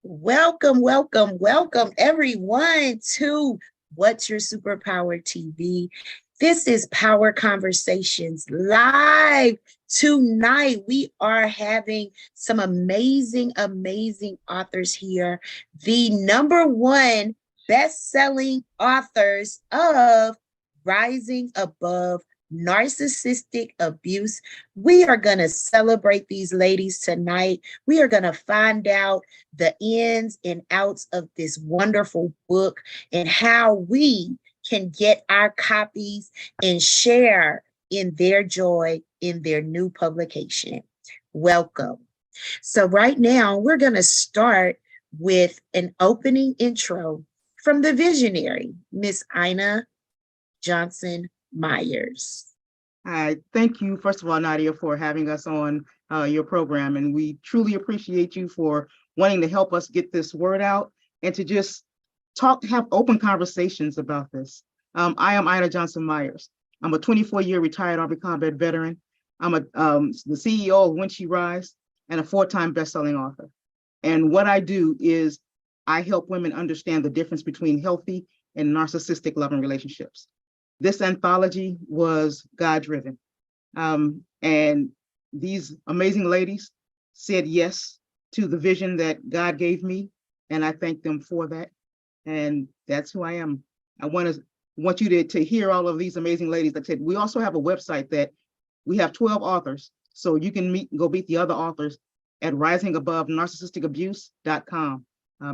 Welcome, welcome, welcome everyone to What's Your Superpower TV. This is Power Conversations live. Tonight, we are having some amazing authors here. The number one best-selling authors of Rising Above Narcissistic Abuse. We are going to celebrate these ladies tonight. We are going to find out the ins and outs of this wonderful book and how we can get our copies and share in their joy in their new publication. Welcome. So right now, we're going to start with an opening intro from the visionary, Miss Ina Johnson Myers. Hi, thank you, first of all, Nadia, for having us on your program. And we truly appreciate you for wanting to help us get this word out and to just have open conversations about this. I am Ina Johnson Myers. I'm a 24-year retired Army combat veteran. I'm the CEO of When She Rise and a 4-time best-selling author. And what I do is I help women understand the difference between healthy and narcissistic loving relationships. This anthology was God-driven. And these amazing ladies said yes to the vision that God gave me, and I thank them for that. And that's who I am. I want you to hear all of these amazing ladies. Like I said, we also have a website that we have 12 authors, so you can go meet the other authors at risingabovenarcissisticabuse.com.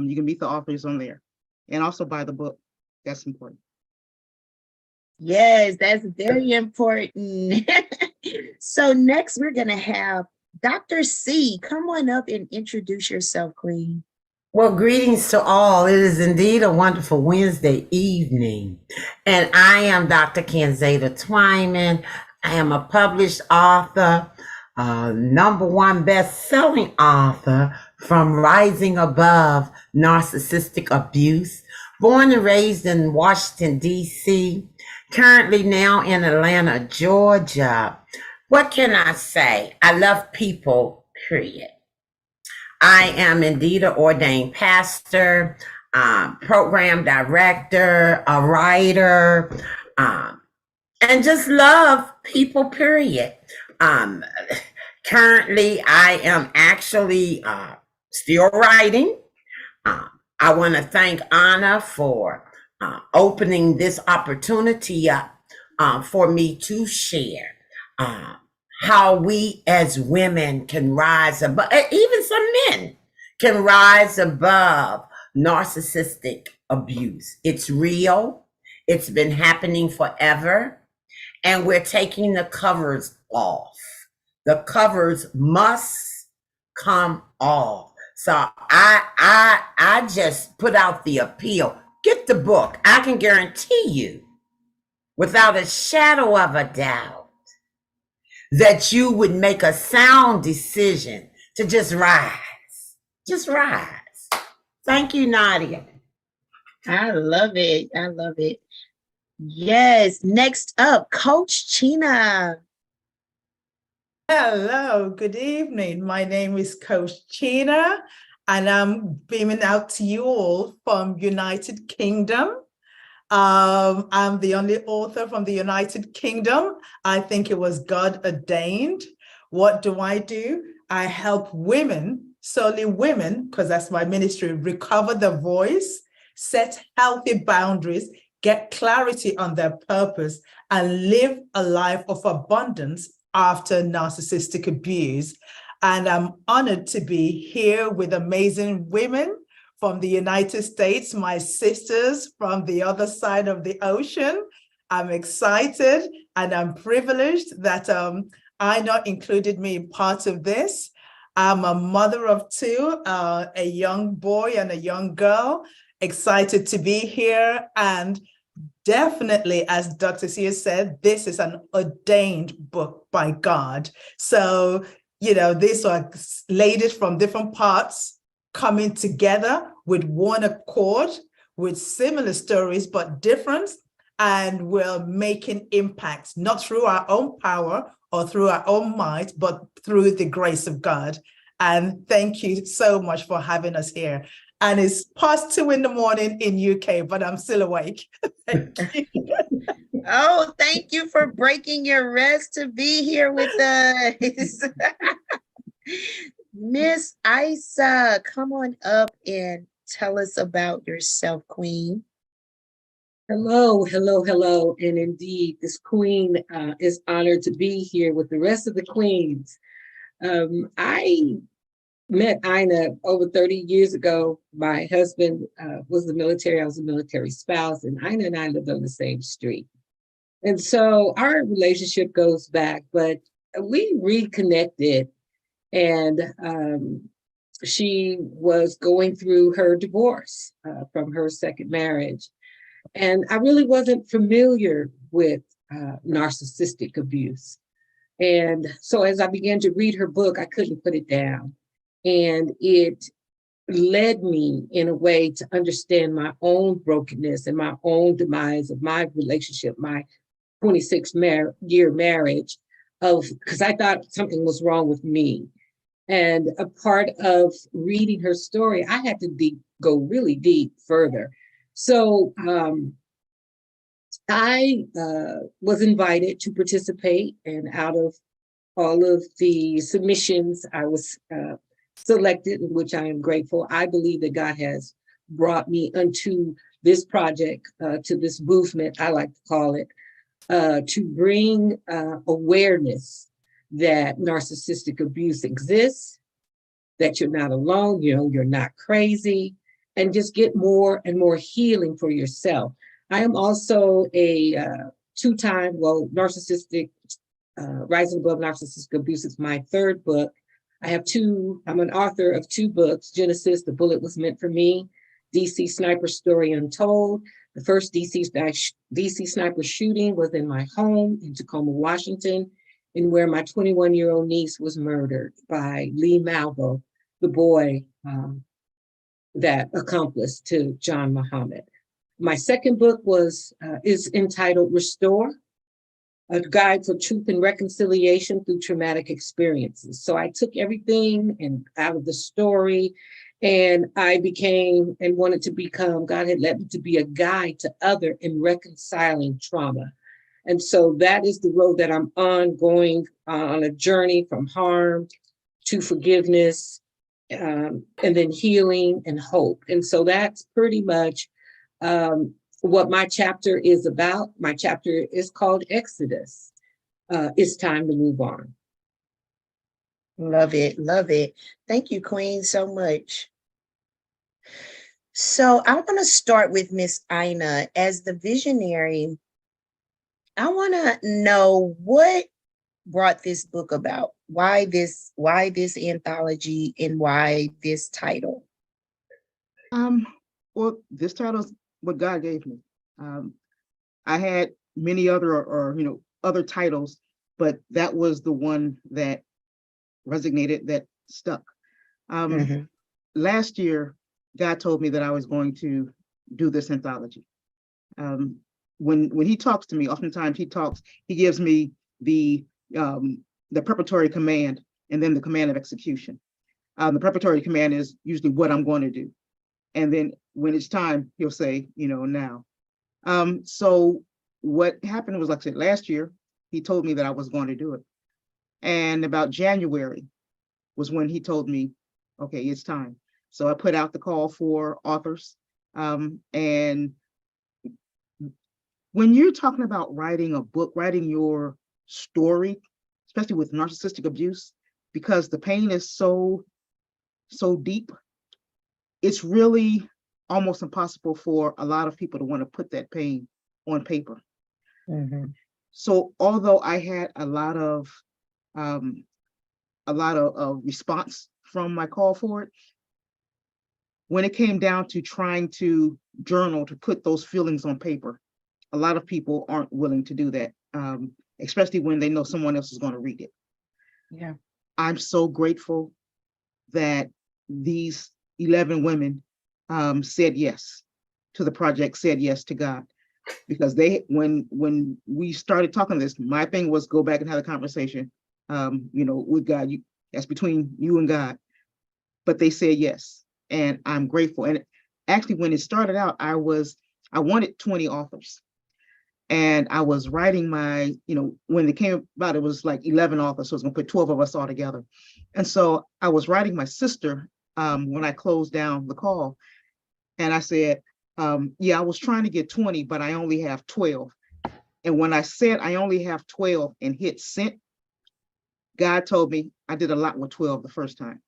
You can meet the authors on there and also buy the book. That's important. Yes, that's very important. So next we're going to have Dr. C. Come on up and introduce yourself, Queen. Well, greetings to all. It is indeed a wonderful Wednesday evening. And I am Dr. Kenzetta Twyman. I am a published author, number one best-selling author from Rising Above Narcissistic Abuse. Born and raised in Washington, D.C., currently now in Atlanta, Georgia. What can I say? I love people, period. I am indeed an ordained pastor, program director, a writer, and just love people, period. Currently, I am actually still writing. I want to thank Anna for opening this opportunity up for me to share how we as women can rise above, even some men can rise above narcissistic abuse. It's real. It's been happening forever. And we're taking the covers off. The covers must come off. So I just put out the appeal. Get the book. I can guarantee you, without a shadow of a doubt, that you would make a sound decision to just rise. Just rise. Thank you, Nadia. I love it. I love it. Yes. Next up, Coach Chena. Hello, good evening. My name is Coach Chena, and I'm beaming out to you all from United Kingdom. I'm the only author from the United Kingdom. I think it was God ordained. What do? I help women, solely women, because that's my ministry, recover their voice, set healthy boundaries, get clarity on their purpose, and live a life of abundance after narcissistic abuse. And I'm honored to be here with amazing women from the United States, my sisters from the other side of the ocean. I'm excited and I'm privileged that Ina included me in part of this. I'm a mother of 2, a young boy and a young girl, excited to be here. And definitely, as Dr. C said, this is an ordained book by God. So, these are ladies from different parts coming together with one accord, with similar stories, but different. And we're making impacts, not through our own power or through our own might, but through the grace of God. And thank you so much for having us here. And it's past 2 in the morning in UK, but I'm still awake. Thank you. Oh, thank you for breaking your rest to be here with us. Miss Isa, come on up and tell us about yourself, Queen. Hello, hello, hello. And indeed, this queen is honored to be here with the rest of the queens. I met Ina over 30 years ago. My husband was the military. I was a military spouse, and Ina and I lived on the same street. And so our relationship goes back, but we reconnected, and she was going through her divorce from her second marriage. And I really wasn't familiar with narcissistic abuse. And so as I began to read her book, I couldn't put it down. And it led me in a way to understand my own brokenness and my own demise of my relationship, my 26-year marriage, because I thought something was wrong with me. And a part of reading her story, I had to go really deep further. So I was invited to participate, and out of all of the submissions, I was selected, in which I am grateful. I believe that God has brought me unto this project, to this movement, I like to call it, to bring awareness that narcissistic abuse exists, that you're not alone, you're not crazy, and just get more and more healing for yourself. I am also a two-time, narcissistic, Rising Above Narcissistic Abuse is my third book. I'm an author of 2 books, Genesis, The Bullet Was Meant for Me, DC Sniper Story Untold. The first DC sniper shooting was in my home in Tacoma, Washington, and where my 21-year-old niece was murdered by Lee Malvo, the boy that accomplice to John Muhammad. My second book is entitled Restore, a guide for truth and reconciliation through traumatic experiences. So I took everything out of the story, and I became and wanted to become, God had led me to be a guide to other in reconciling trauma. And so that is the road that I'm on, going on a journey from harm to forgiveness, and then healing and hope. And so that's pretty much what my chapter is about. My chapter is called Exodus. It's time to move on. Love it, love it. Thank you, Queen, so much. So I want to start with Miss Ina. As the visionary, I want to know what brought this book about. Why this anthology, and why this title? Well, this title is what God gave me. I had many other other titles, but that was the one that resonated, that stuck. Last year, God told me that I was going to do this anthology. When he talks to me, oftentimes he gives me the preparatory command and then the command of execution. The preparatory command is usually what I'm going to do. And then when it's time, he'll say, now. So what happened was, like I said, last year, he told me that I was going to do it. And about January was when he told me, okay, it's time. So I put out the call for authors. And when you're talking about writing a book, writing your story, especially with narcissistic abuse, because the pain is so deep, it's really almost impossible for a lot of people to want to put that pain on paper. So although I had a lot of response from my call for it, when it came down to trying to journal, to put those feelings on paper, a lot of people aren't willing to do that, especially when they know someone else is going to read it. Yeah. I'm so grateful that these 11 women said yes to the project, said yes to God, because when we started talking this, my thing was go back and have a conversation, with God. That's between you and God. but they said yes, and I'm grateful. And actually, when it started out, I wanted 20 authors. And I was writing my, when it came about, it was like 11 authors. So I was going to put 12 of us all together. And so I was writing my sister when I closed down the call. And I said, yeah, I was trying to get 20, but I only have 12. And when I said I only have 12 and hit sent, God told me I did a lot with 12 the first time.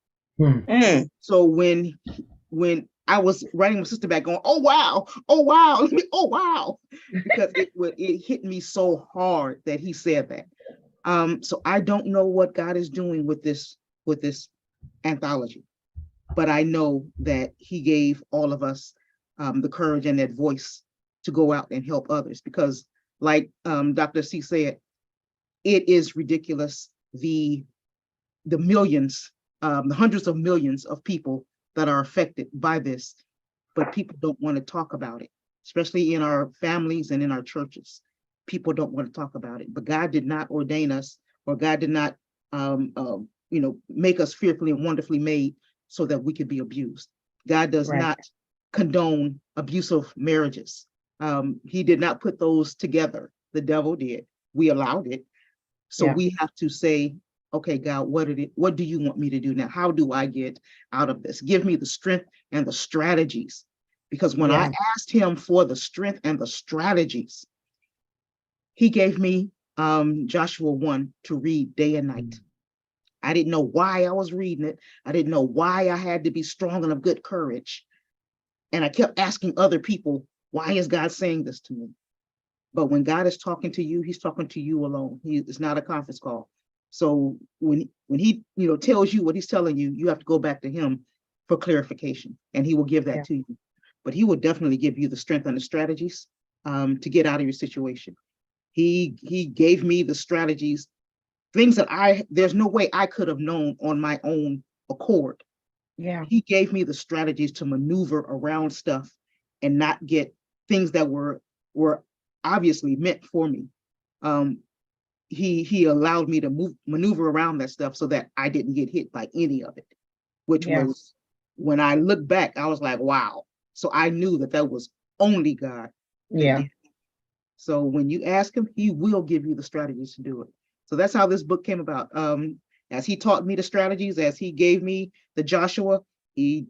So when I was writing my sister back going, oh wow, oh wow, oh wow, because it hit me so hard that he said that. So I don't know what God is doing with this anthology, but I know that he gave all of us the courage and that voice to go out and help others, because like Dr. C said, it is ridiculous, the millions, the hundreds of millions of people that are affected by this, but people don't want to talk about it, especially in our families and in our churches. People don't want to talk about it, but God did not ordain us, or God did not, make us fearfully and wonderfully made so that we could be abused. God does not condone abusive marriages. He did not put those together. The devil did. We allowed it. So we have to say, okay, God, what do you want me to do now? How do I get out of this? Give me the strength and the strategies. Because when I asked him for the strength and the strategies, he gave me Joshua 1 to read day and night. I didn't know why I was reading it. I didn't know why I had to be strong and of good courage. And I kept asking other people, why is God saying this to me? But when God is talking to you, he's talking to you alone. It's not a conference call. So when he tells you what he's telling you, you have to go back to him for clarification, and he will give that to you. But he will definitely give you the strength and the strategies to get out of your situation. He gave me the strategies, things that there's no way I could have known on my own accord. He gave me the strategies to maneuver around stuff and not get things that were obviously meant for me. He allowed me to maneuver around that stuff so that I didn't get hit by any of it, which was, when I look back, I was like, wow. So I knew that was only God. So when you ask him, he will give you the strategies to do it. So that's how this book came about. As he taught me the strategies, as he gave me the Joshua, he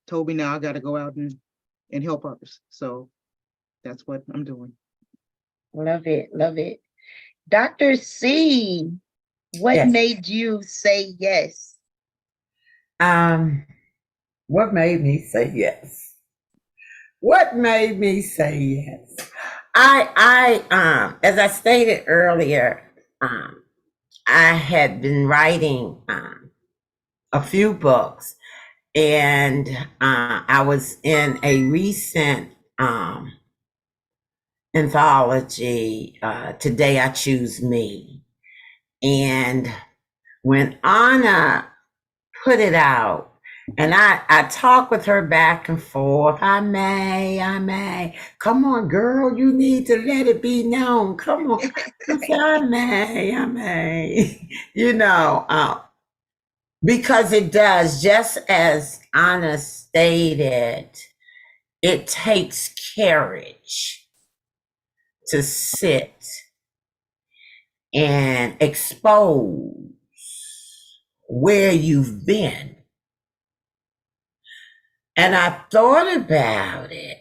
told me now I got to go out and help others. So that's what I'm doing. Love it. Love it. Dr. C, what made you say yes? What made me say yes? What made me say yes? I as I stated earlier, I had been writing a few books, and I was in a recent anthology, Today I Choose Me. And when Anna put it out, and I talk with her back and forth, I may. Come on, girl, you need to let it be known. Come on. I may. Because it does, just as Anna stated, it takes courage to sit and expose where you've been. And I thought about it,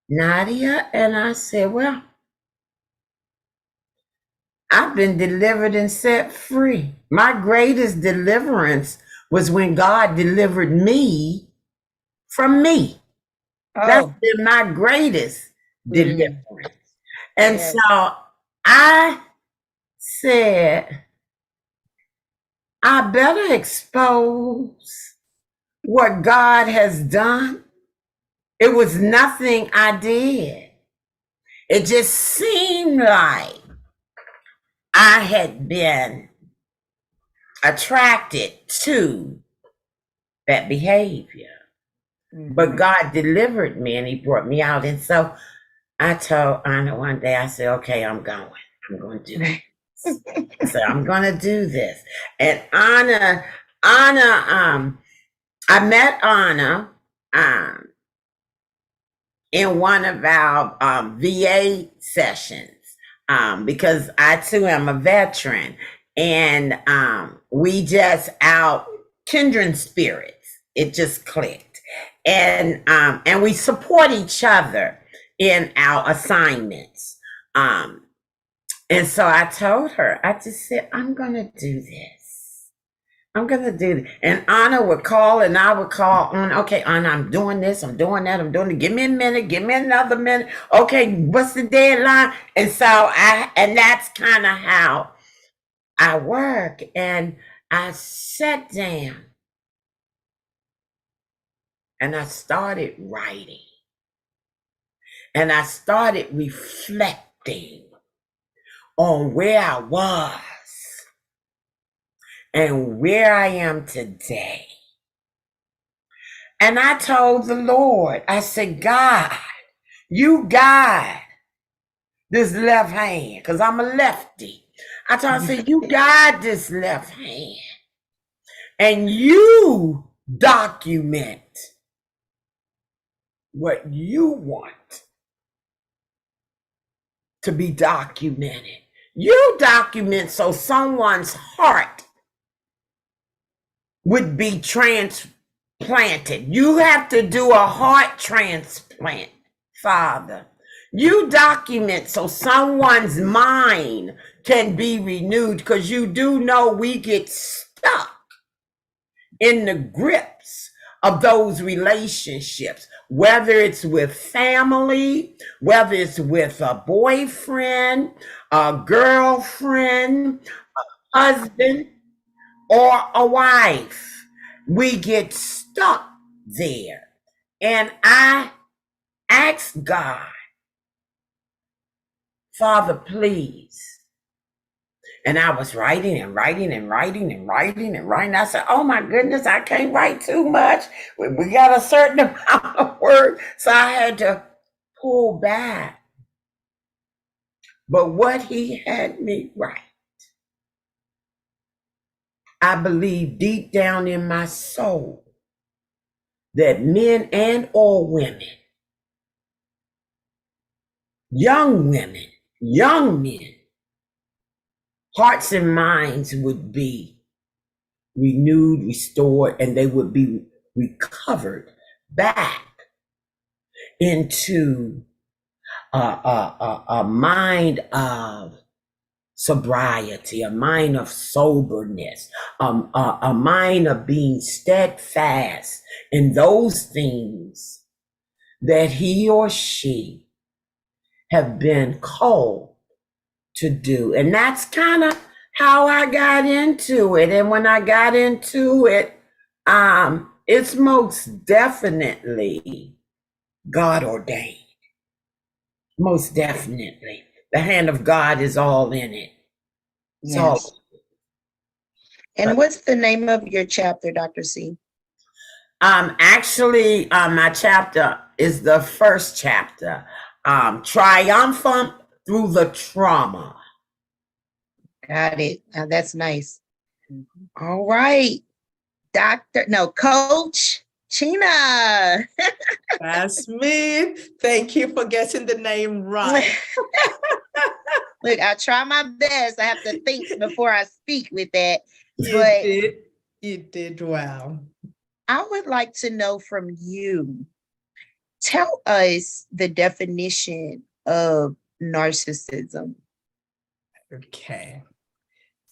Nadia, and I said, well, I've been delivered and set free. My greatest deliverance was when God delivered me from me. That's been my greatest deliverance. And so I said, I better expose what God has done. It was nothing I did. It just seemed like I had been attracted to that behavior. But God delivered me and he brought me out. And so I told Anna one day, I said, okay, I'm going to do this. I said, I'm going to do this. And Anna I met Anna um, in one of our VA sessions because I too am a veteran, and we just out kindred spirits. It just clicked, and we support each other in our assignments. And so I told her, I just said, I'm gonna do this. I'm gonna do it. And Anna would call and I would call on, okay, Anna, I'm doing this, I'm doing that, I'm doing it. Give me a minute, give me another minute. Okay, what's the deadline? And so and that's kind of how I work. And I sat down and I started writing. And I started reflecting on where I was and where I am today. And I told the Lord, I said, God, you guide this left hand, because I'm a lefty. I told him, I said, you guide this left hand and you document what you want to be documented. You document so someone's heart would be transplanted. You have to do a heart transplant, Father. You document so someone's mind can be renewed, because you do know we get stuck in the grips of those relationships, whether it's with family, whether it's with a boyfriend, a girlfriend, a husband, or a wife. We get stuck there. And I ask God, Father, please. And I was writing and writing and writing and writing and writing. I said, oh my goodness, I can't write too much. We got a certain amount of words. So I had to pull back. But what he had me write, I believe deep down in my soul that men and or women, young women, young men, hearts and minds would be renewed, restored, and they would be recovered back into a mind of sobriety, a mind of soberness, a mind of being steadfast in those things that he or she have been called to do. And that's kind of how I got into it. And when I got into it, it's most definitely God ordained. Most definitely. The hand of God is all in it. Yes. So, And what's the name of your chapter, Dr. C? actually, my chapter is the first chapter, Triumphant Through the Trauma. Got it. That's nice. All right. Coach Chena. That's me. Thank you for getting the name right. Look, I try my best. I have to think before I speak with that. You did well. I would like to know from you, tell us the definition of narcissism. Okay.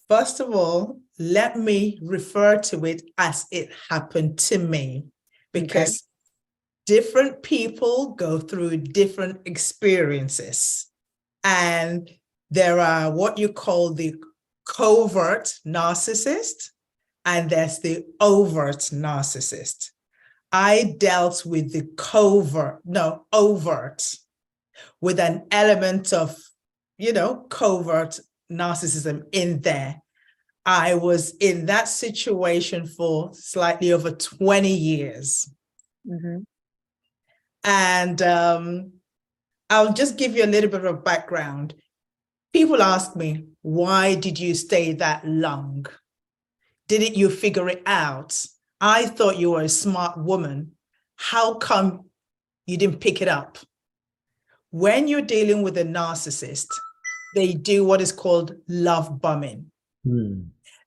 First of all, let me refer to it as it happened to me, because different people go through different experiences. And there are what you call the covert narcissist, and there's the overt narcissist. I dealt with the overt, with an element of, covert narcissism in there. I was in that situation for slightly over 20 years. Mm-hmm. And I'll just give you a little bit of background. People ask me, why did you stay that long? Didn't you figure it out? I thought you were a smart woman. How come you didn't pick it up? When you're dealing with a narcissist, they do what is called love bombing.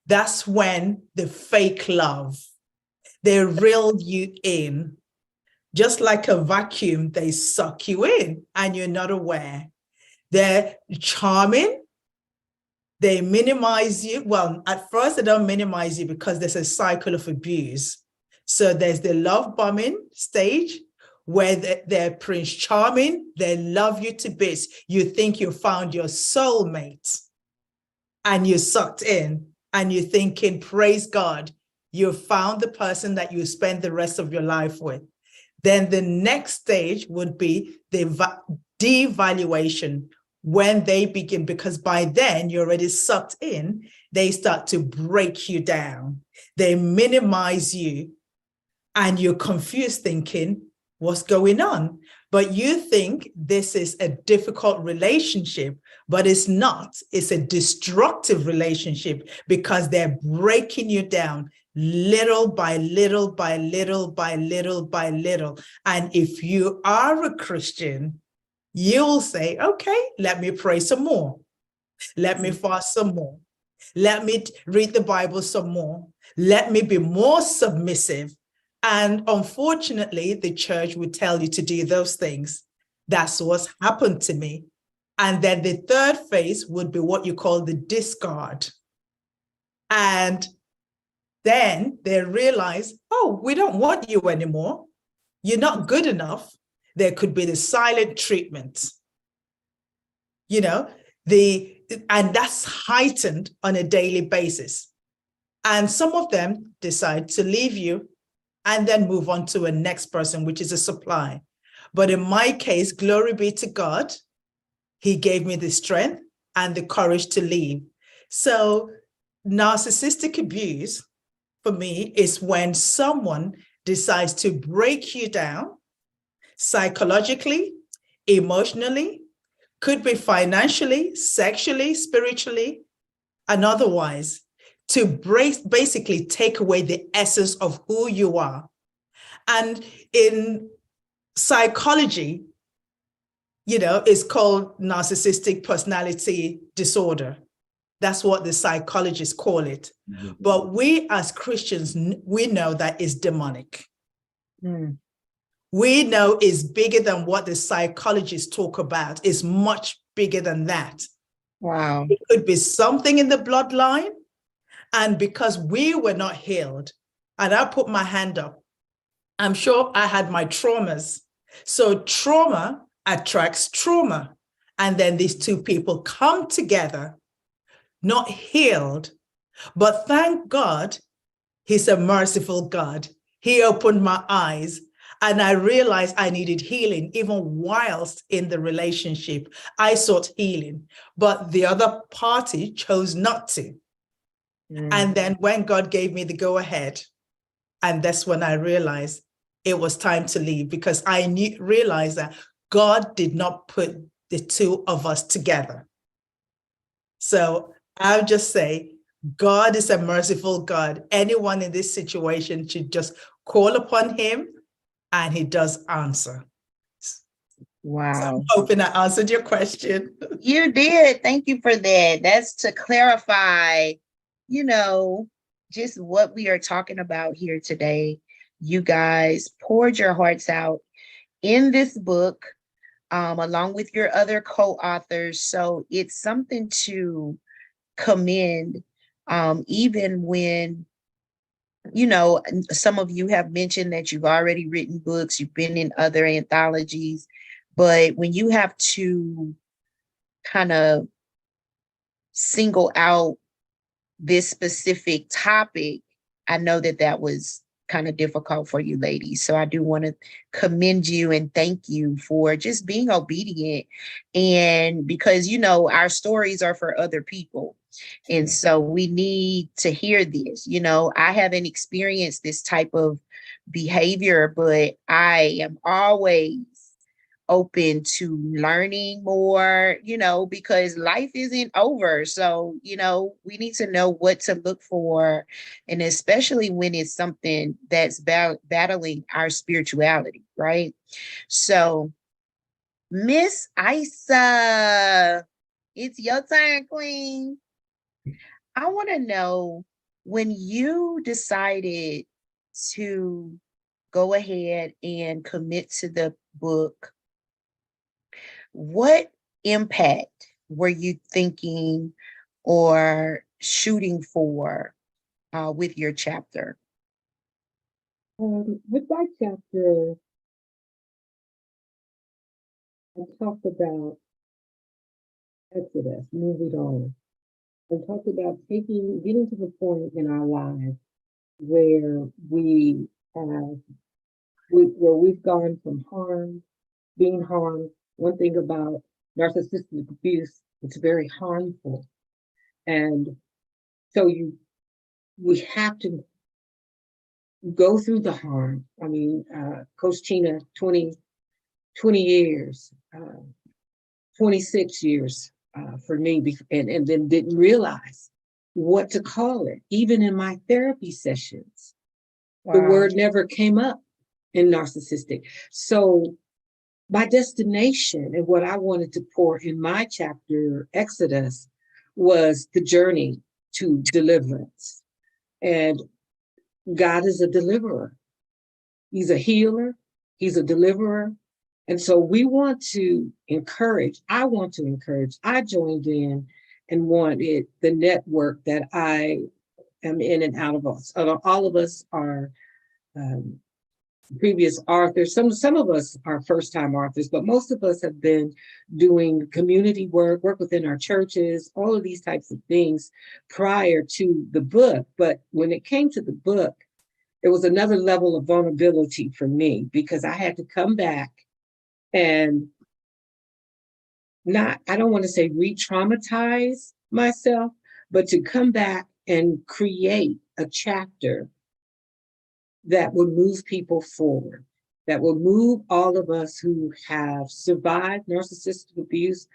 That's when the fake love, they reel you in. Just like a vacuum, they suck you in and you're not aware. They're charming. They minimize you. Well, at first they don't minimize you because there's a cycle of abuse. So there's the love bombing stage where they're Prince Charming. They love you to bits. You think you found your soulmate and you're sucked in and you're thinking, praise God, you found the person that you spend the rest of your life with. Then the next stage would be the devaluation, when they begin, because by then you're already sucked in, they start to break you down. They minimize you and you're confused thinking, what's going on? But you think this is a difficult relationship, but it's not. It's a destructive relationship because they're breaking you down little by little by little by little by little. And if you are a Christian, you'll say, okay, let me pray some more. Let me fast some more. Let me read the Bible some more. Let me be more submissive. And unfortunately, the church would tell you to do those things. That's what's happened to me. And then the third phase would be what you call the discard. And then they realize, oh, we don't want you anymore. You're not good enough. There could be the silent treatment, you know, and that's heightened on a daily basis. And some of them decide to leave you and then move on to a next person, which is a supply. But in my case, glory be to God, he gave me the strength and the courage to leave. So narcissistic abuse for me is when someone decides to break you down psychologically, emotionally, could be financially, sexually, spiritually, and otherwise, to basically take away the essence of who you are. And in psychology, you know, it's called narcissistic personality disorder. That's what the psychologists call it. Mm-hmm. But we as Christians, we know that it's demonic. Mm. We know it's bigger than what the psychologists talk about. It's much bigger than that. Wow. It could be something in the bloodline. And because we were not healed, and I put my hand up, I'm sure I had my traumas. So trauma attracts trauma. And then these two people come together, not healed, but thank God, he's a merciful God. He opened my eyes and I realized I needed healing. Even whilst in the relationship, I sought healing, but the other party chose not to. Mm. And then when God gave me the go ahead, and that's when I realized it was time to leave, because I realized that God did not put the two of us together. So I'll just say, God is a merciful God. Anyone in this situation should just call upon him and he does answer. Wow. So I'm hoping I answered your question. You did. Thank you for that. That's to clarify, you know, just what we are talking about here today. You guys poured your hearts out in this book, along with your other co-authors. So it's something to commend, even when, you know, some of you have mentioned that you've already written books, you've been in other anthologies, but when you have to kind of single out this specific topic, I know that that was kind of difficult for you ladies. So I do want to commend you and thank you for just being obedient. And because, you know, our stories are for other people. And so we need to hear this. You know, I haven't experienced this type of behavior, but I am always open to learning more, because life isn't over. So, we need to know what to look for, and especially when it's something that's battling our spirituality, right? So, Miss Isa, it's your turn, Queen. I want to know, when you decided to go ahead and commit to the book, what impact were you thinking or shooting for with your chapter? With my chapter, I talked about Exodus, move it on. I talked about getting to the point in our lives where where we've gone from being harmed. One thing about narcissistic abuse, it's very harmful. And so we have to go through the harm. I mean, Coach Tina, 20 years, 26 years for me, and then didn't realize what to call it. Even in my therapy sessions, the word never came up in narcissistic. So my destination and what I wanted to pour in my chapter, Exodus, was the journey to deliverance. And God is a deliverer. He's a healer. He's a deliverer. And so I want to encourage, I joined in and wanted the network that I am in and out of. All of us are previous authors. Some of us are first-time authors, but most of us have been doing community work within our churches, all of these types of things prior to the book. But when it came to the book, it was another level of vulnerability for me, because I had to come back and I don't want to say re-traumatize myself, but to come back and create a chapter that would move people forward, that will move all of us who have survived narcissistic abuse,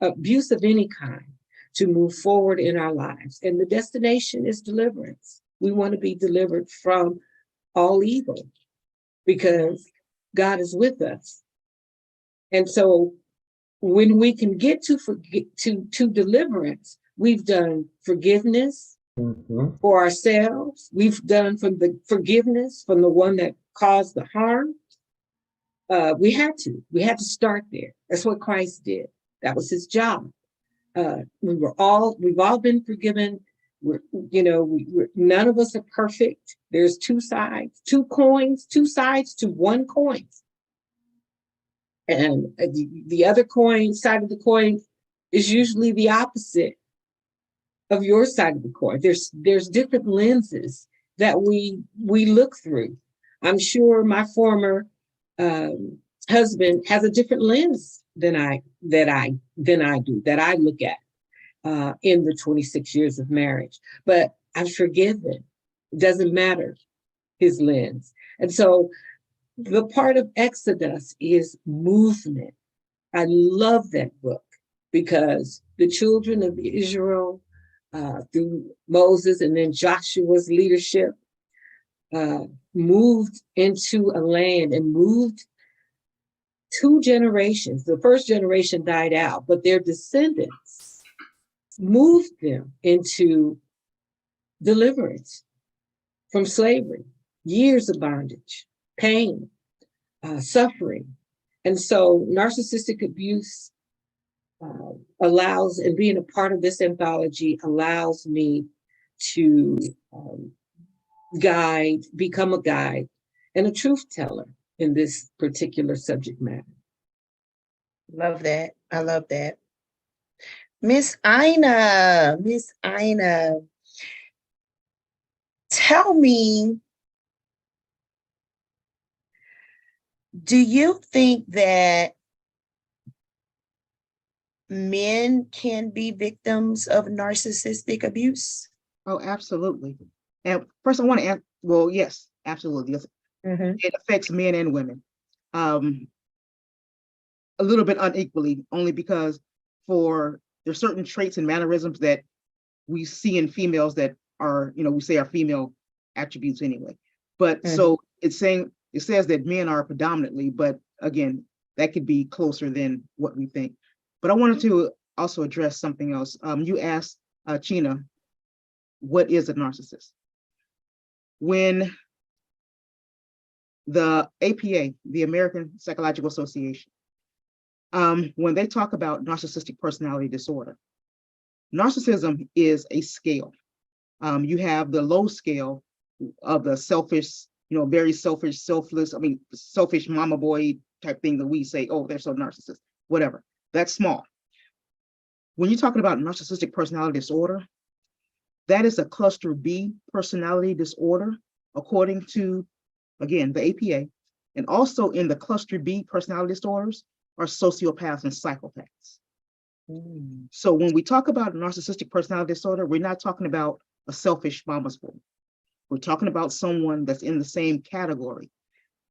abuse of any kind, to move forward in our lives. And the destination is deliverance. We want to be delivered from all evil because God is with us. And so when we can get to deliverance, we've done forgiveness for ourselves. We've done from the forgiveness from the one that caused the harm. We had to start there. That's what Christ did. That was his job. We've all been forgiven. None of us are perfect. There's two sides to one coin. And the other side of the coin is usually the opposite of your side of the coin. There's different lenses that we look through. I'm sure my former husband has a different lens than I look at in the 26 years of marriage. But I'm forgiven. It doesn't matter his lens. And so the part of Exodus is movement. I love that book because the children of Israel, through Moses and then Joshua's leadership, moved into a land and moved 2 generations. The first generation died out, but their descendants moved them into deliverance from slavery, years of bondage, pain, suffering. And so narcissistic abuse allows, and being a part of this anthology allows me to become a guide and a truth teller in this particular subject matter. Love that. I love that. Miss Ina, tell me, do you think that men can be victims of narcissistic abuse? Oh, absolutely. And first I want to well, yes, absolutely. It affects men and women. a little bit unequally, only because there's certain traits and mannerisms that we see in females that are, we say are female attributes anyway. But so it says that men are predominantly, but again, that could be closer than what we think. But I wanted to also address something else. You asked Chena, what is a narcissist? When the APA, the American Psychological Association, when they talk about narcissistic personality disorder, narcissism is a scale. You have the low scale of the selfish, very selfish, selfless, selfish mama boy type thing that we say, oh, they're so narcissist, whatever. That's small. When you're talking about narcissistic personality disorder, that is a cluster B personality disorder, according to, again, the APA. And also in the cluster B personality disorders are sociopaths and psychopaths. So when we talk about narcissistic personality disorder, we're not talking about a selfish mama's boy. We're talking about someone that's in the same category.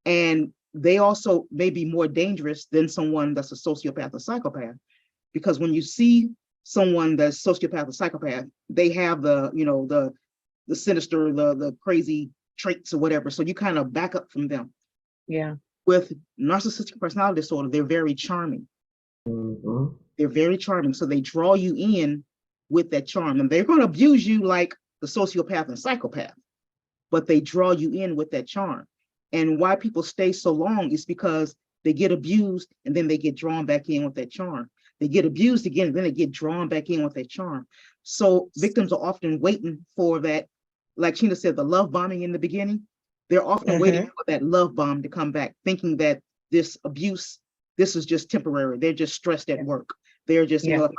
And they also may be more dangerous than someone that's a sociopath or psychopath, because when you see someone that's sociopath or psychopath, they have the sinister, the crazy traits or whatever. So you kind of back up from them. Yeah. With narcissistic personality disorder, they're very charming. They're very charming. So they draw you in with that charm, and they're going to abuse you like the sociopath and psychopath, but they draw you in with that charm. And why people stay so long is because they get abused and then they get drawn back in with that charm. They get abused again, and then they get drawn back in with that charm. So victims are often waiting for that, like Chena said, the love bombing in the beginning. They're often waiting for that love bomb to come back, thinking that this abuse, this is just temporary. They're just stressed at work. They're just, if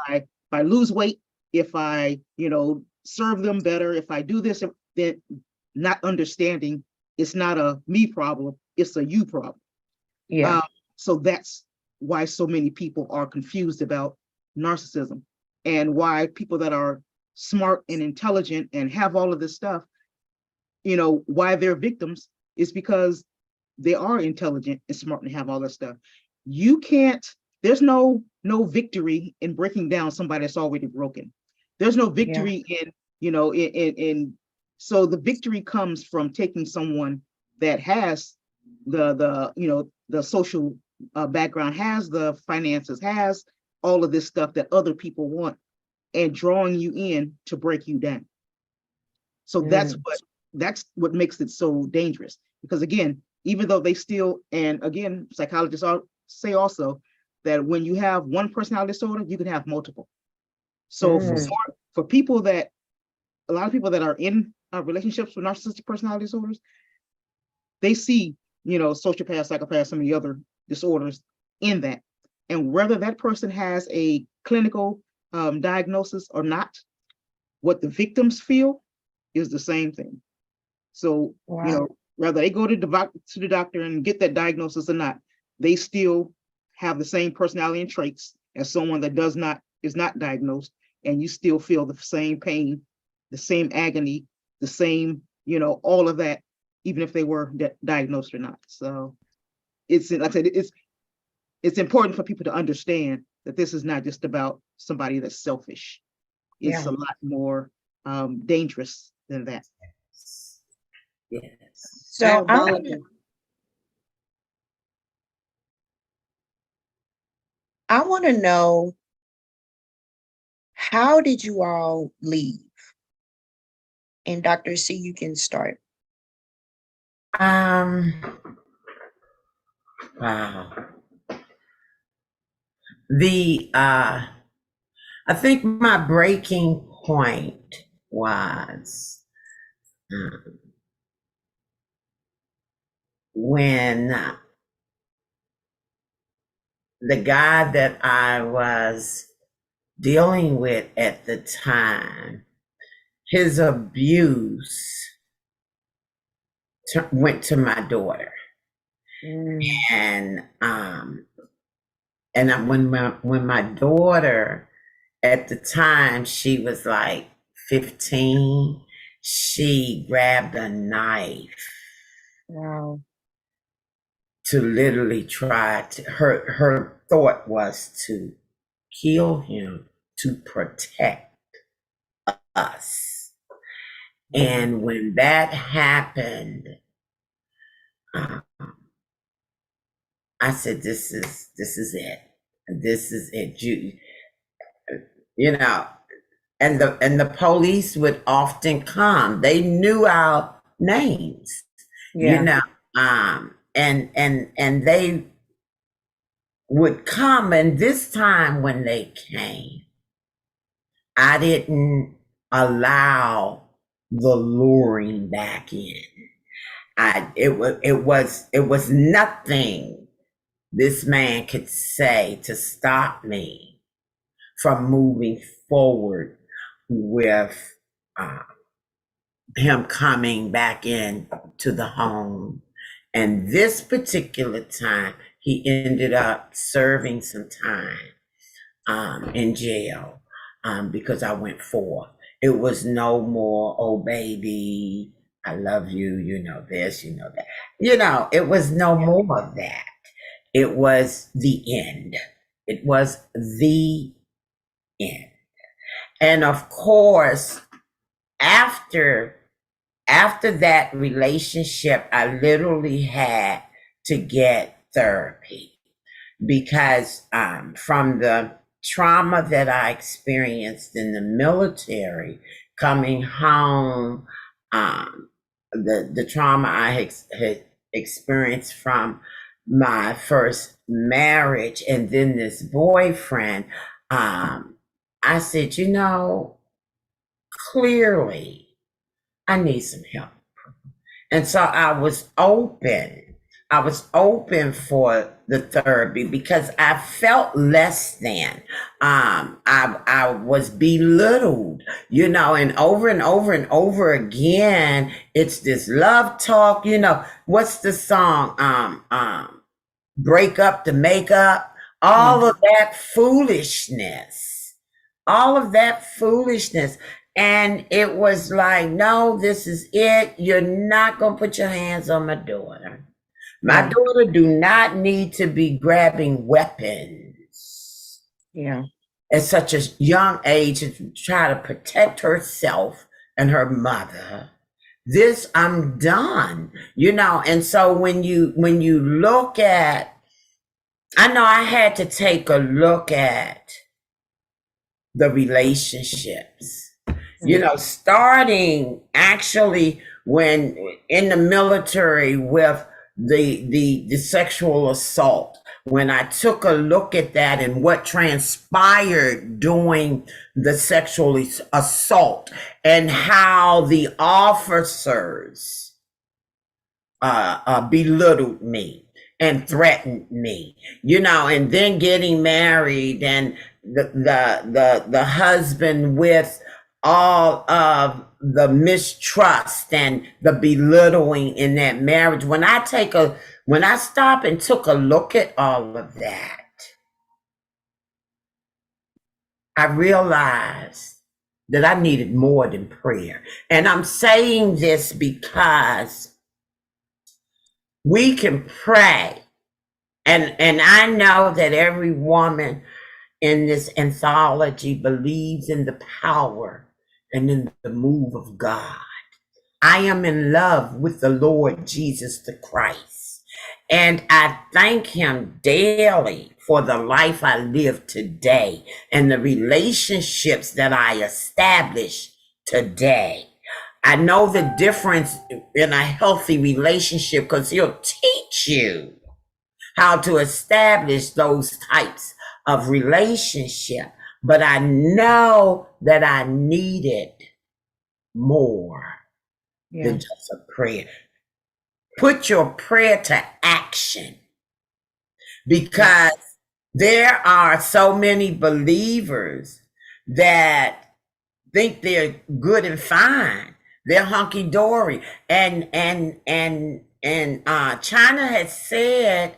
I lose weight, if I, serve them better, if I do this, then not understanding it's not a me problem, it's a you problem. Yeah. So that's why so many people are confused about narcissism, and why people that are smart and intelligent and have all of this stuff, why they're victims is because they are intelligent and smart and have all this stuff. You can't, there's no victory in breaking down somebody that's already broken. There's no victory in so the victory comes from taking someone that has the social background, has the finances, has all of this stuff that other people want, and drawing you in to break you down. So that's what makes it so dangerous. Because again, even though they still, and again, psychologists say also that when you have one personality disorder, you can have multiple. So for people that, a lot of people that are in relationships with narcissistic personality disorders, they see, sociopath, psychopath, some of the other disorders in that. And whether that person has a clinical diagnosis or not, what the victims feel is the same thing. So, whether they go to the doctor and get that diagnosis or not, they still have the same personality and traits as someone that is not diagnosed, and you still feel the same pain, the same agony, the same, all of that, even if they were diagnosed or not. So it's, like I said, it's important for people to understand that this is not just about somebody that's selfish. It's a lot more dangerous than that. Yes. So I want to know, how did you all leave? And Dr. C, you can start. Wow. I think my breaking point was when the guy that I was dealing with at the time, his abuse went to my daughter. And when my daughter, at the time, she was like 15, she grabbed a knife. Wow. to literally try to, her thought was to kill him to protect us. And when that happened, I said, this is it. This is it. You know, and the police would often come. They knew our names, you know, and they would come. And this time when they came, I didn't allow the luring back in. It was nothing this man could say to stop me from moving forward with him coming back in to the home. And this particular time, he ended up serving some time in jail because I went forth. It was no more, oh baby, I love you, you know this, you know that. You know, it was no more of that. It was the end. It was the end. And of course, after that relationship, I literally had to get therapy because from the trauma that I experienced in the military, coming home, the trauma I had experienced from my first marriage and then this boyfriend, I said, you know, clearly I need some help. And so I was open for the therapy because I felt less than. I was belittled, you know, and over and over and over again, it's this love talk, you know, what's the song? Break up to make up, all of that foolishness. And it was like, no, this is it. You're not going to put your hands on my daughter. My daughter do not need to be grabbing weapons. Yeah. At such a young age to try to protect herself and her mother. This, I'm done, you know. And so when you look at, I know I had to take a look at the relationships. You know, starting actually when in the military with the sexual assault, when I took a look at that and what transpired during the sexual assault and how the officers belittled me and threatened me, you know, and then getting married and the husband with all of the mistrust and the belittling in that marriage. When I stop and took a look at all of that, I realized that I needed more than prayer. And I'm saying this because we can pray. And I know that every woman in this anthology believes in the power and in the move of God. I am in love with the Lord Jesus the Christ. And I thank him daily for the life I live today and the relationships that I establish today. I know the difference in a healthy relationship because he'll teach you how to establish those types of relationship. But I know that I needed more than just a prayer. Put your prayer to action because there are so many believers that think they're good and fine. They're hunky-dory. And China has said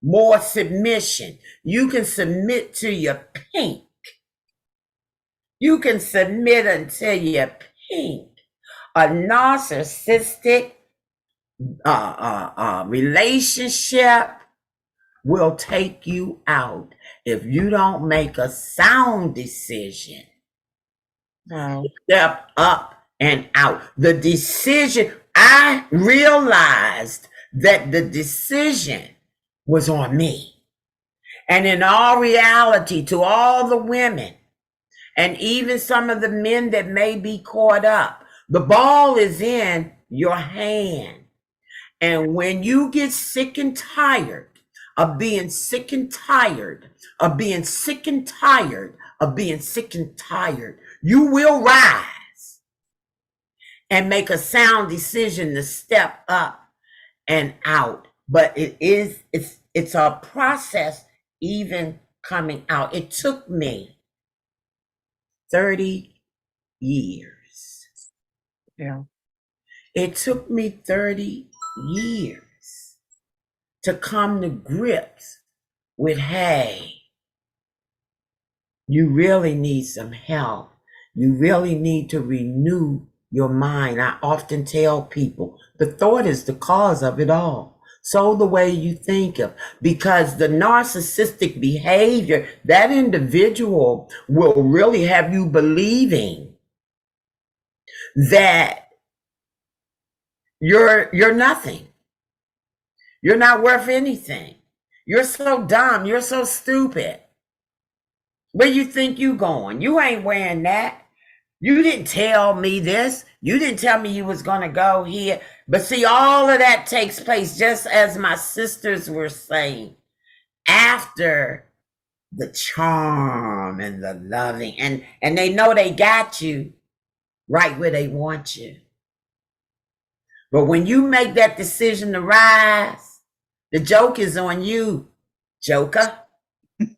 more submission. You can submit to your pink. You can submit until you're pink. A narcissistic relationship will take you out if you don't make a sound decision. Wow. Step up and out. The decision, I realized that the decision was on me. And in all reality, to all the women, and even some of the men that may be caught up, the ball is in your hand. And when you get sick and tired of being sick and tired of being sick and tired of being sick and tired, you will rise and make a sound decision to step up and out. But it's a process even coming out. It took me 30 years. Yeah. It took me 30 years to come to grips with, hey, you really need some help. You really need to renew your mind. I often tell people the thought is the cause of it all. So the way you think of, because the narcissistic behavior, that individual will really have you believing that you're nothing. You're not worth anything. You're so dumb. You're so stupid. Where you think you going? You ain't wearing that. You didn't tell me this. You didn't tell me you was going to go here. But see, all of that takes place, just as my sisters were saying, after the charm and the loving. And they know they got you right where they want you. But when you make that decision to rise, the joke is on you, joker.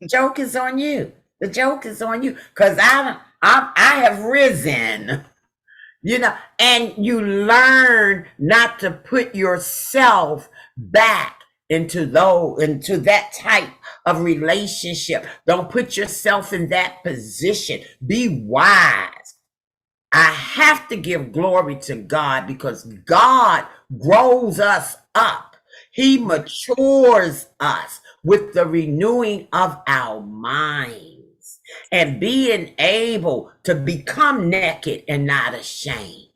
Joke is on you. The joke is on you. Because I have risen, and you learn not to put yourself back into that type of relationship. Don't put yourself in that position. Be wise. I have to give glory to God, because God grows us up. He matures us with the renewing of our minds and being able to become naked and not ashamed,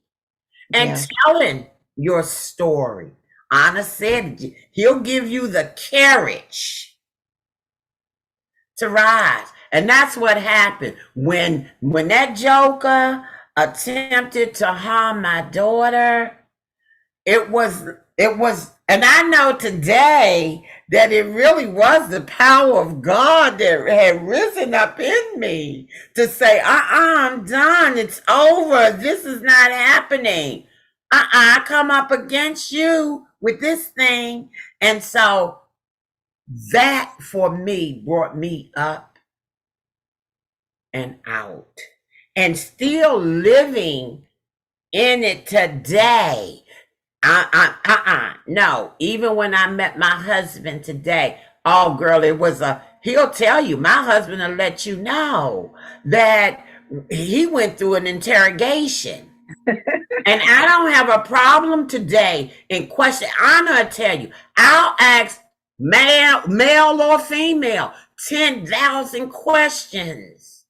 and telling your story. Anna said he'll give you the courage to rise. And that's what happened when that joker attempted to harm my daughter. It was, and I know today that it really was the power of God that had risen up in me to say, I'm done. It's over. This is not happening. I come up against you with this thing. And so that for me brought me up and out, and still living in it today. No, even when I met my husband today, oh girl, he'll tell you, my husband will let you know that he went through an interrogation. And I don't have a problem today in question. I'm going to tell you, I'll ask male or female, 10,000 questions,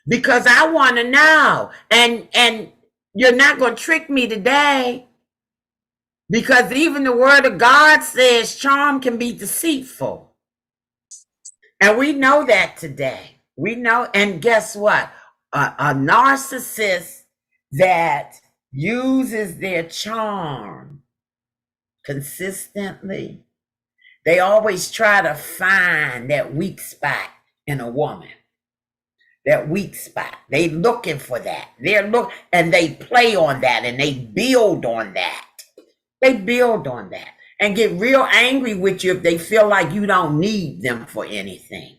because I want to know. And you're not going to trick me today, because even the word of God says charm can be deceitful. And we know that today. We know, and guess what? A narcissist that uses their charm consistently, they always try to find that weak spot in a woman. That weak spot. They looking for that. And they play on that, and they build on that. They build on that and get real angry with you if they feel like you don't need them for anything.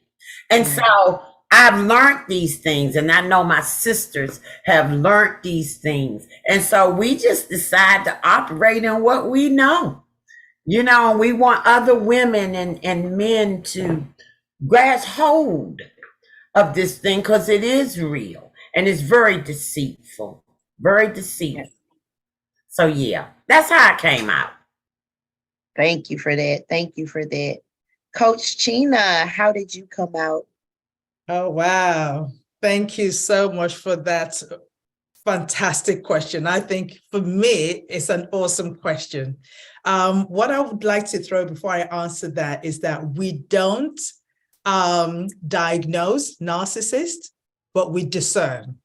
And so I've learned these things, and I know my sisters have learned these things. And so we just decide to operate in what we know. We want other women and men to grasp hold of this thing, because it is real and it's very deceitful. Very deceitful. So yeah, that's how I came out. Thank you for that. Thank you for that. Coach Chena, how did you come out? Oh, wow. Thank you so much for that fantastic question. I think for me, it's an awesome question. What I would like to throw before I answer that is that we don't diagnose narcissists, but we discern.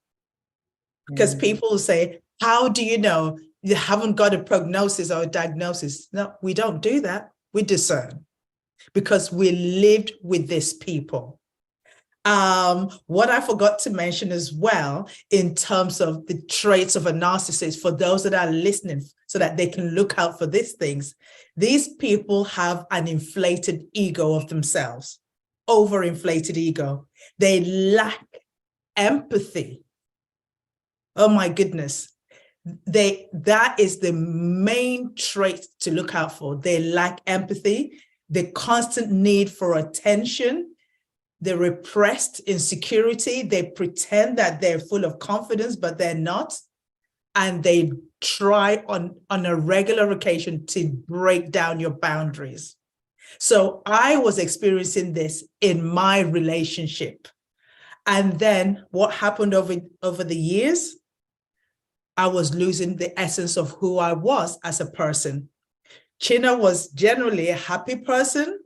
Because people say, how do you know you haven't got a prognosis or a diagnosis? No, we don't do that. We discern because we lived with these people. What I forgot to mention as well, in terms of the traits of a narcissist, for those that are listening, so that they can look out for these things, these people have an inflated ego of themselves, overinflated ego. They lack empathy. Oh my goodness. That is the main trait to look out for. They lack empathy, the constant need for attention, the repressed insecurity. They pretend that they're full of confidence, but they're not. And they try on a regular occasion to break down your boundaries. So I was experiencing this in my relationship. And then what happened over the years, I was losing the essence of who I was as a person. Chena was generally a happy person,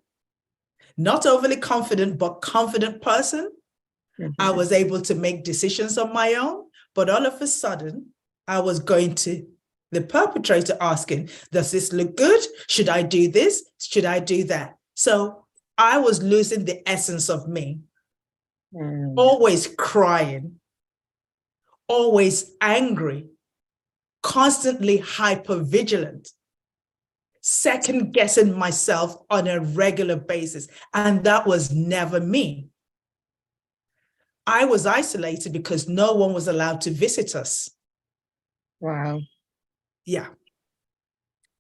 not overly confident, but confident person. Mm-hmm. I was able to make decisions on my own, but all of a sudden, I was going to the perpetrator asking, does this look good? Should I do this? Should I do that? So I was losing the essence of me. Always crying, always angry, constantly hypervigilant, second guessing myself on a regular basis. And that was never me. I was isolated because no one was allowed to visit us. Wow. Yeah.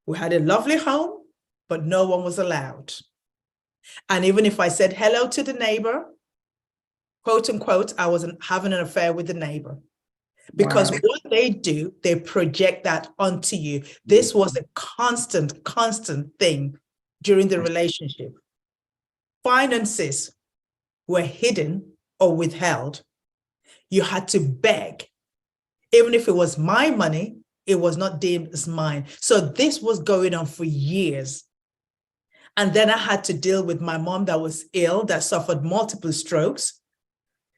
We had a lovely home, but no one was allowed. And even if I said hello to the neighbor, quote unquote, I wasn't having an affair with the neighbor. Because what they do, they project that onto you. This was a constant thing during the relationship. Finances were hidden or withheld. You had to beg. Even if it was my money, it was not deemed as mine. So this was going on for years. And then I had to deal with my mom that was ill, that suffered multiple strokes.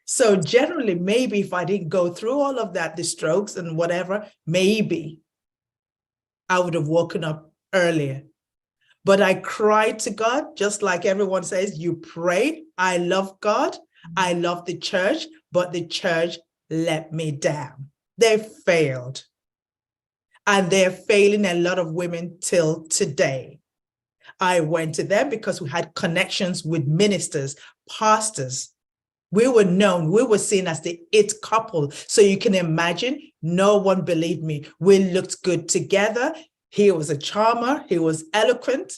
So generally, maybe if I didn't go through all of that, the strokes and whatever, maybe I would have woken up earlier. But I cried to God, just like everyone says, you pray. I love God. I love the church, but the church let me down. They failed. And they're failing a lot of women till today. I went to them because we had connections with ministers, pastors. We were known, we were seen as the it couple. So you can imagine, no one believed me. We looked good together. He was a charmer, he was eloquent.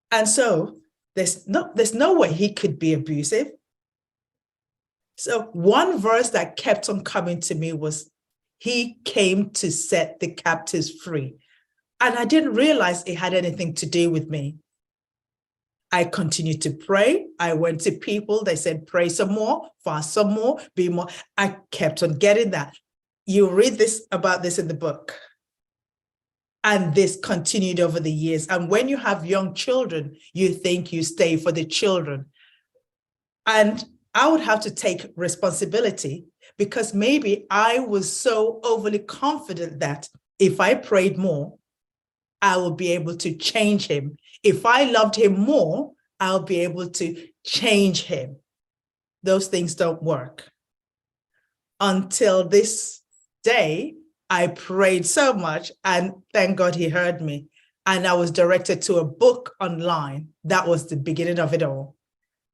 And so there's no way he could be abusive. So one verse that kept on coming to me was, he came to set the captives free. And I didn't realize it had anything to do with me. I continued to pray. I went to people. They said, pray some more, fast some more, be more. I kept on getting that. You read about this in the book. And this continued over the years. And when you have young children, you think you stay for the children. And I would have to take responsibility because maybe I was so overly confident that if I prayed more, I will be able to change him. If I loved him more, I'll be able to change him. Those things don't work. Until this day, I prayed so much, and thank God he heard me. And I was directed to a book online. That was the beginning of it all.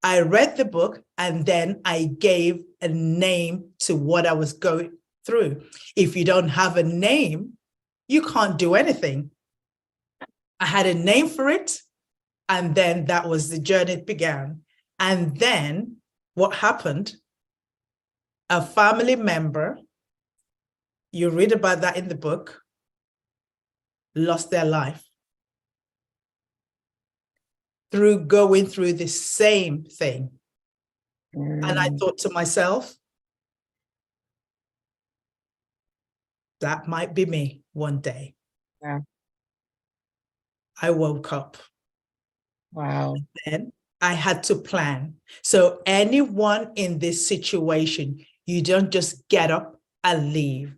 I read the book, and then I gave a name to what I was going through. If you don't have a name, you can't do anything. I had a name for it, and then that was the journey began. And then what happened? A family member, you read about that in the book, lost their life. through going through the same thing. And I Mm. thought to myself, that might be me one day. Yeah. I woke up Wow. and I had to plan. So anyone in this situation, you don't just get up and leave.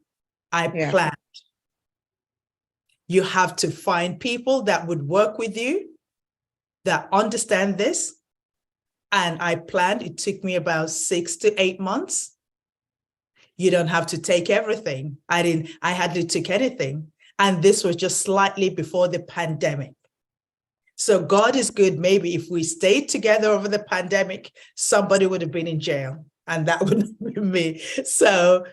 I Yeah. planned. You have to find people that would work with you, that understand this. And I planned. It took me about 6 to 8 months. You don't have to take everything. I hardly took anything. And this was just slightly before the pandemic. So God is good. Maybe if we stayed together over the pandemic, somebody would have been in jail, and that would have been me. So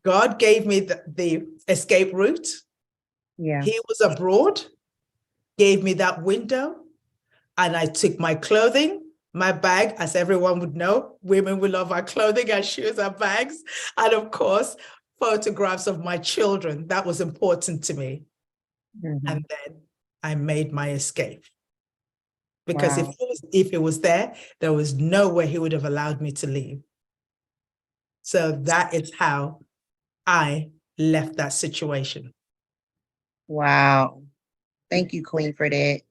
God gave me the escape route. Yeah. He was abroad, gave me that window, and I took my clothing, my bag, as everyone would know, women will love our clothing, our shoes, our bags, and of course, photographs of my children. That was important to me. Mhm. And then I made my escape. Because Wow. if it was there was no way he would have allowed me to leave. So that is how I left that situation. Wow. Thank you, Queen, for that.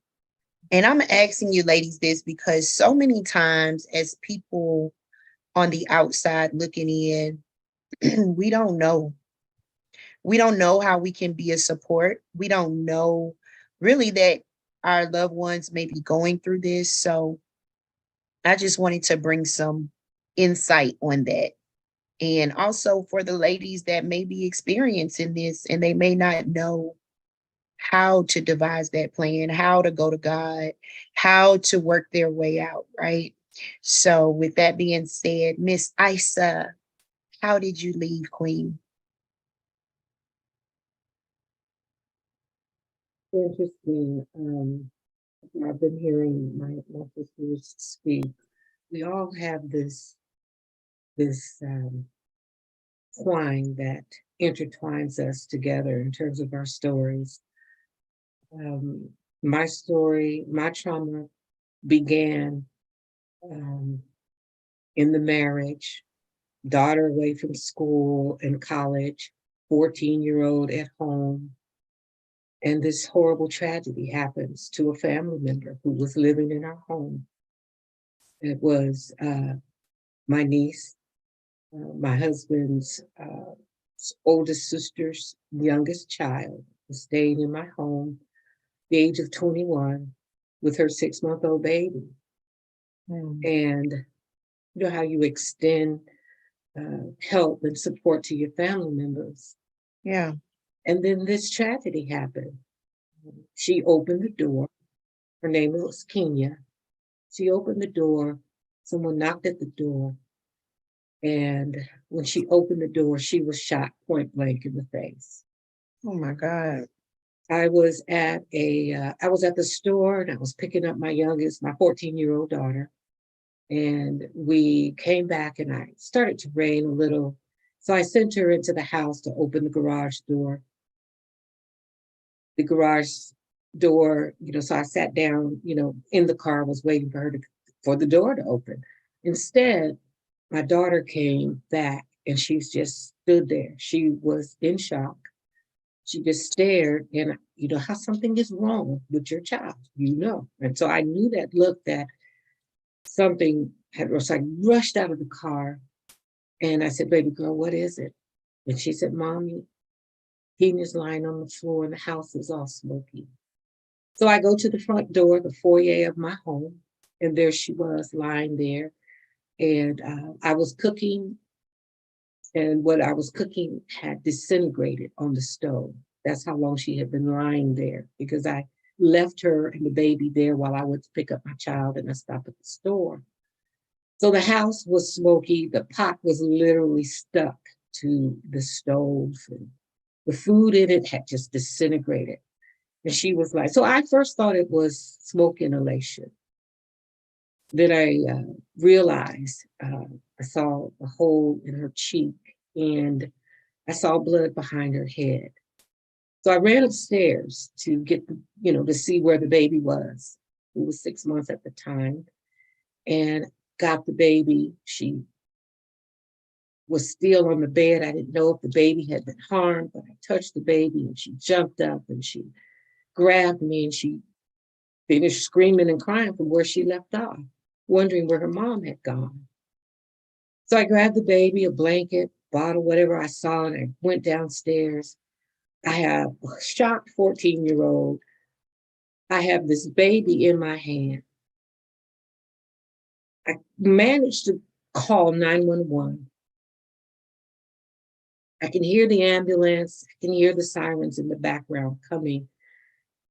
And I'm asking you ladies this because so many times as people on the outside looking in, we don't know. We don't know how we can be a support. We don't know really that our loved ones may be going through this. So I just wanted to bring some insight on that. And also for the ladies that may be experiencing this and they may not know how to devise that plan, how to go to God, how to work their way out, right? So with that being said, Miss Isa, how did you leave, Queen? Interesting. I've been hearing my sisters speak. We all have this twine that intertwines us together in terms of our stories. My story, my trauma began in the marriage, daughter away from school and college, 14-year-old at home. And this horrible tragedy happens to a family member who was living in our home. It was my niece, my husband's oldest sister's youngest child, was staying in my home, the age of 21, with her 6-month-old baby. Mm. And you know how you extend help and support to your family members. Yeah. And then this tragedy happened. She opened the door. Her name was Kenya. She opened the door. Someone knocked at the door. And when she opened the door, she was shot point blank in the face. Oh my God. I was at the store and I was picking up my youngest, my 14-year-old daughter. And we came back and I started to rain a little. So I sent her into the house to open the garage door. The garage door, so I sat down, in the car, was waiting for the door to open. Instead, my daughter came back and she just stood there. She was in shock. She just stared, and how something is wrong with your child, And so I knew that look that something had, so I rushed out of the car and I said, baby girl, what is it? And she said, Mommy, Tina's lying on the floor and the house is all smoky. So I go to the front door, the foyer of my home, and there she was lying there. And I was cooking, and what I was cooking had disintegrated on the stove. That's how long she had been lying there, because I left her and the baby there while I went to pick up my child and I stopped at the store. So the house was smoky. The pot was literally stuck to the stove, and the food in it had just disintegrated. And she was like, so I first thought it was smoke inhalation. Then I realized I saw a hole in her cheek and I saw blood behind her head. So I ran upstairs to get to see where the baby was. who was 6 months at the time, and got the baby. She was still on the bed. I didn't know if the baby had been harmed, but I touched the baby and she jumped up and she grabbed me and she finished screaming and crying from where she left off, wondering where her mom had gone. So I grabbed the baby, a blanket, bottle, whatever I saw, and I went downstairs. I have a shocked 14-year-old. I have this baby in my hand. I managed to call 911. I can hear the ambulance. I can hear the sirens in the background coming.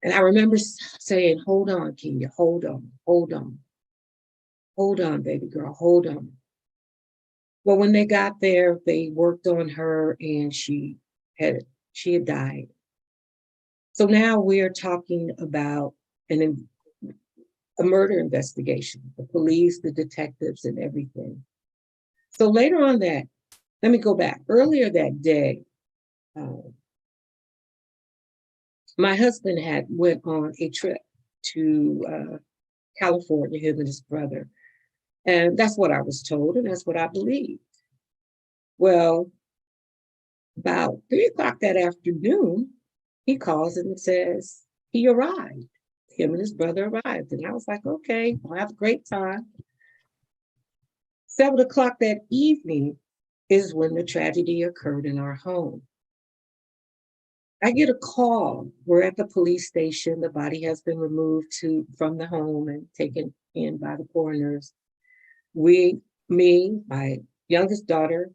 And I remember saying, hold on, Kenya, hold on, hold on. Hold on, baby girl, hold on. Well, when they got there, they worked on her and she had died. So now we're talking about a murder investigation, the police, the detectives, and everything. So later on that, let me go back. Earlier that day, my husband had went on a trip to California, him and his brother. And that's what I was told, and that's what I believed. Well, about 3:00 that afternoon, he calls and says he arrived. Him and his brother arrived. And I was like, okay, we'll have a great time. 7:00 that evening is when the tragedy occurred in our home. I get a call. We're at the police station. The body has been removed from the home and taken in by the coroners. Me, my youngest daughter,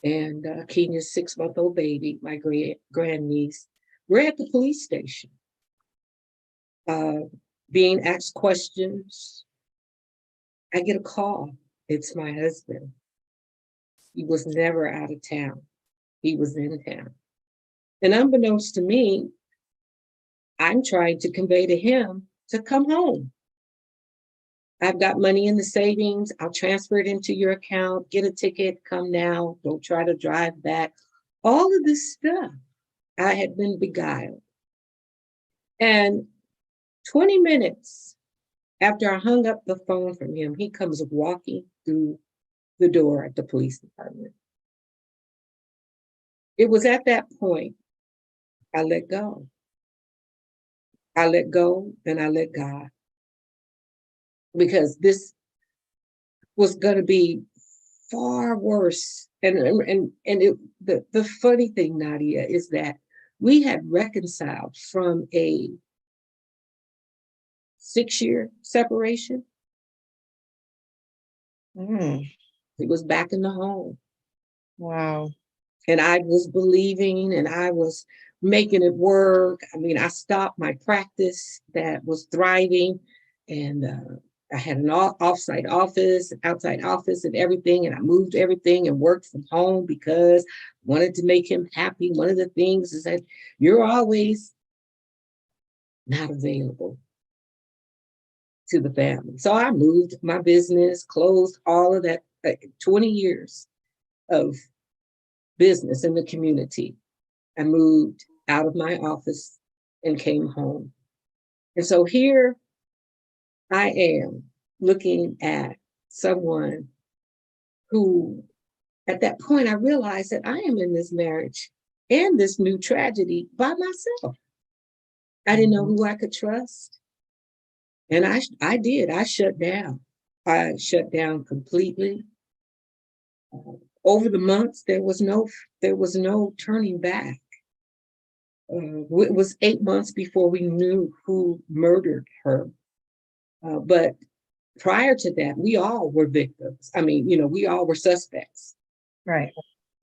and Kenya's 6-month-old baby, my grandniece, we're at the police station, being asked questions. I get a call. It's my husband. He was never out of town. He was in town. And unbeknownst to me, I'm trying to convey to him to come home. I've got money in the savings. I'll transfer it into your account, get a ticket, come now, don't try to drive back. All of this stuff, I had been beguiled. And 20 minutes after I hung up the phone from him, he comes walking through the door at the police department. It was at that point I let go. I let go and I let God. Because this was going to be far worse. And the funny thing, Nadia, is that we had reconciled from a 6-year separation. He was back in the home. Wow. And I was believing and I was making it work. I mean, I stopped my practice that was thriving, and I had an offsite office, outside office and everything. And I moved everything and worked from home because I wanted to make him happy. One of the things is that you're always not available to the family. So I moved my business, closed all of that, 20 years of business in the community. I moved out of my office and came home. And so here I am looking at someone who, at that point, I realized that I am in this marriage and this new tragedy by myself. I didn't know who I could trust. And I did. I shut down. I shut down completely. Over the months, there was no turning back. It was 8 months before we knew who murdered her. But prior to that, we all were victims. I mean, we all were suspects. Right.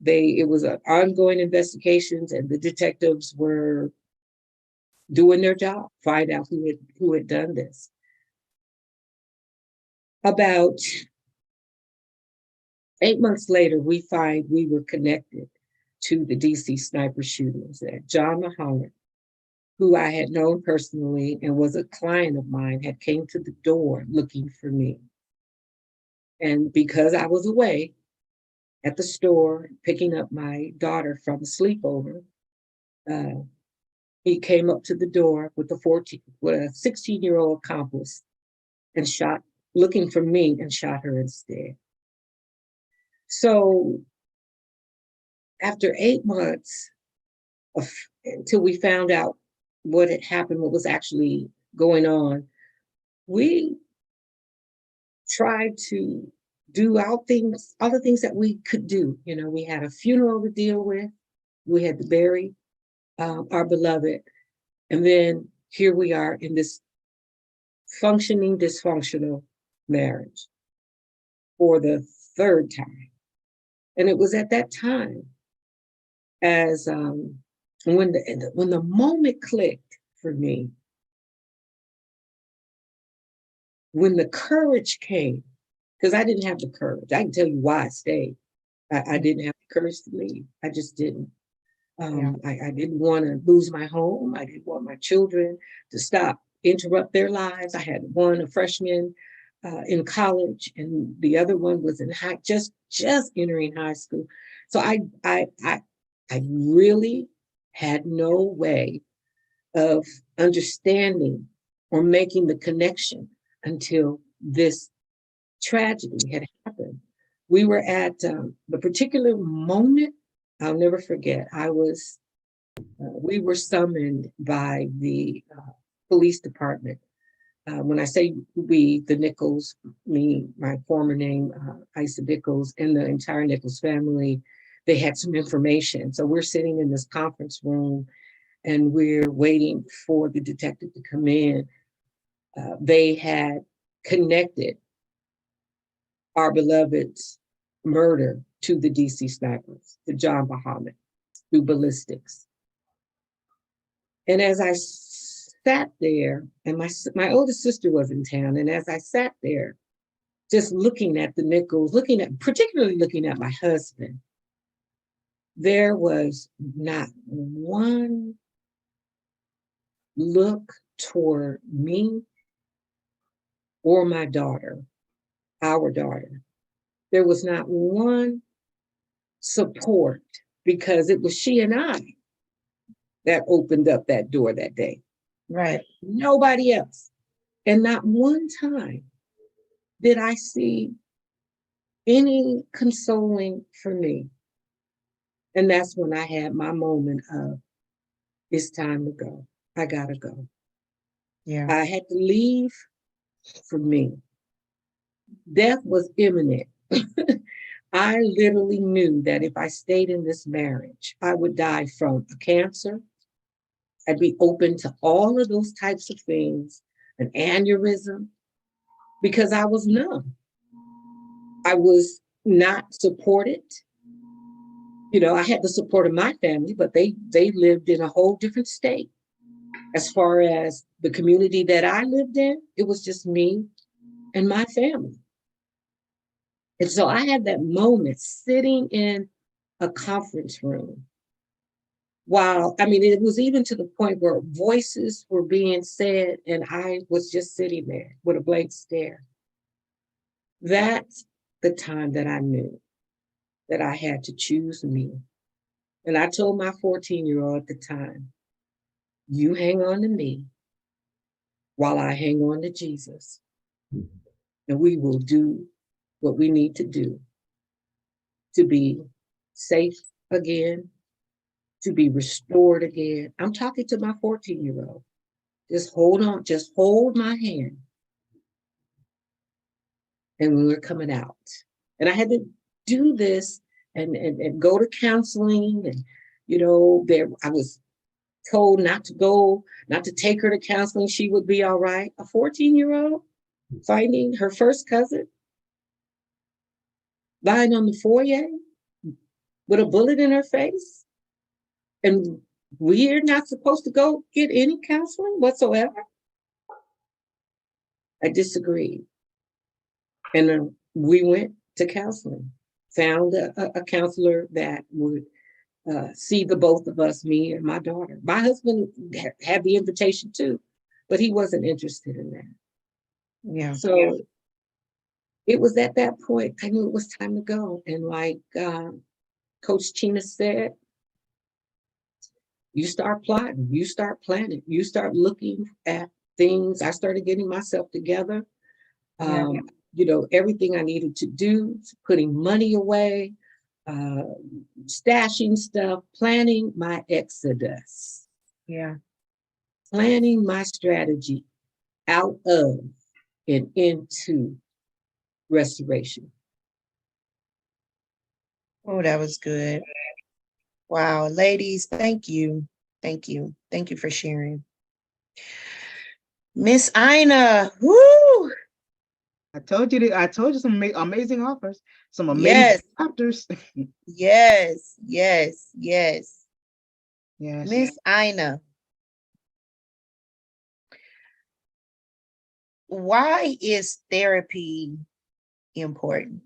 It was an ongoing investigations, and the detectives were doing their job, find out who had done this. About 8 months later, we find we were connected to the DC sniper shootings. That John Muhammad, who I had known personally and was a client of mine, had came to the door looking for me. And because I was away at the store picking up my daughter from a sleepover, he came up to the door with a 16-year-old accomplice and shot, looking for me, and shot her instead. So after 8 months until we found out what had happened, what was actually going on, we tried to do all the things that we could do. You know, we had a funeral to deal with. We had to bury our beloved. And then here we are in this functioning, dysfunctional marriage for the third time. And it was at that time, as when the moment clicked for me, when the courage came, because I didn't have the courage. I can tell you why I stayed. I didn't have the courage to leave. I just didn't. I didn't want to lose my home. I didn't want my children to interrupt their lives. I had one, a freshman in college, and the other one was in just entering high school. So I really had no way of understanding or making the connection until this tragedy had happened. We were at the particular moment, I'll never forget. We were summoned by the police department. When I say we, the Nichols, me, my former name, Isa Nichols, and the entire Nichols family, they had some information. So we're sitting in this conference room and we're waiting for the detective to come in. They had connected our beloved's murder to the DC snipers, to John Muhammad, through ballistics. And as I sat there, and my oldest sister was in town, and as I sat there, just looking at the Nichols, particularly looking at my husband, there was not one look toward me or my daughter, our daughter. There was not one support, because it was she and I that opened up that door that day. Right. Nobody else. And not one time did I see any consoling for me. And that's when I had my moment of, it's time to go. I gotta go. Yeah. I had to leave for me. Death was imminent. I literally knew that if I stayed in this marriage, I would die from a cancer. I'd be open to all of those types of things, an aneurysm, because I was numb. I was not supported. You know, I had the support of my family, but they lived in a whole different state. As far as the community that I lived in, it was just me and my family. And so I had that moment sitting in a conference room it was even to the point where voices were being said and I was just sitting there with a blank stare. That's the time that I knew that I had to choose me. And I told my 14-year-old at the time, you hang on to me while I hang on to Jesus. And we will do what we need to do to be safe again, to be restored again. I'm talking to my 14-year-old. Just hold on, just hold my hand. And we were coming out. And I had to do this and go to counseling. And, you know, I was told not to take her to counseling. She would be all right. A 14-year-old finding her first cousin lying on the foyer with a bullet in her face. And we're not supposed to go get any counseling whatsoever. I disagreed. And we went to counseling, found a counselor that would see the both of us, me and my daughter. My husband had the invitation too, but he wasn't interested in that. Yeah. So it was at that point, I knew it was time to go. And like Coach Chena said, You start plotting, you start planning, you start looking at things. I started getting myself together. Yeah. Everything I needed to do, putting money away, uh, stashing stuff, planning my exodus, Yeah. planning my strategy out of and into restoration. Oh, that was good. Wow, ladies, thank you. Thank you. Thank you for sharing. Miss Ina, whoo! I told you some amazing offers, some amazing Yes, chapters. yes, yes, yes. Yes. Miss Ina, why is therapy important?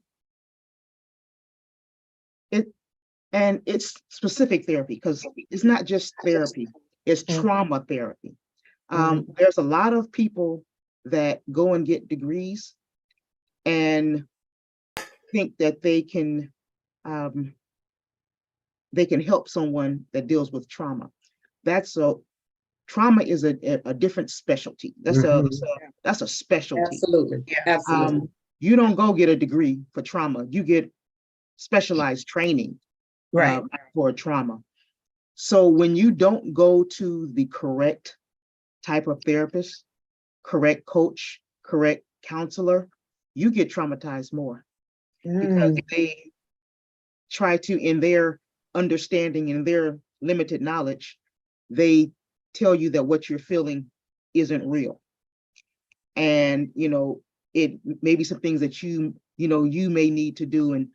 And it's specific therapy because it's not just therapy, it's Mm. trauma therapy. Mhm. There's a lot of people that go and get degrees and think that um, they can help someone that deals with trauma. Trauma is a different specialty. That's a specialty. Absolutely. Yeah. Absolutely. You don't go get a degree for trauma. You get specialized training Right. for trauma. So when you don't go to the correct type of therapist, correct coach, correct counselor, you get traumatized more because Mm. they try to, in their understanding, in their limited knowledge, they tell you that what you're feeling isn't real. And, it may be some things that you may need to do. And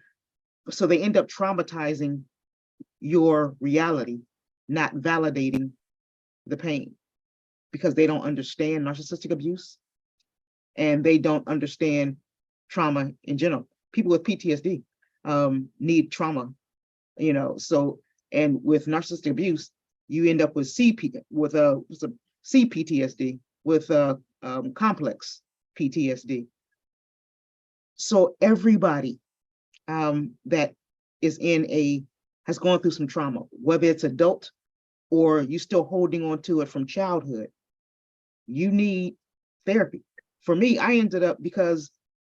so they end up traumatizing your reality, not validating the pain because they don't understand narcissistic abuse and they don't understand trauma in general. People with PTSD need trauma, so, and with narcissistic abuse, you end up with CPTSD, with complex PTSD. So everybody that is has gone through some trauma, whether it's adult or you still holding on to it from childhood, you need therapy. For me, I ended up, because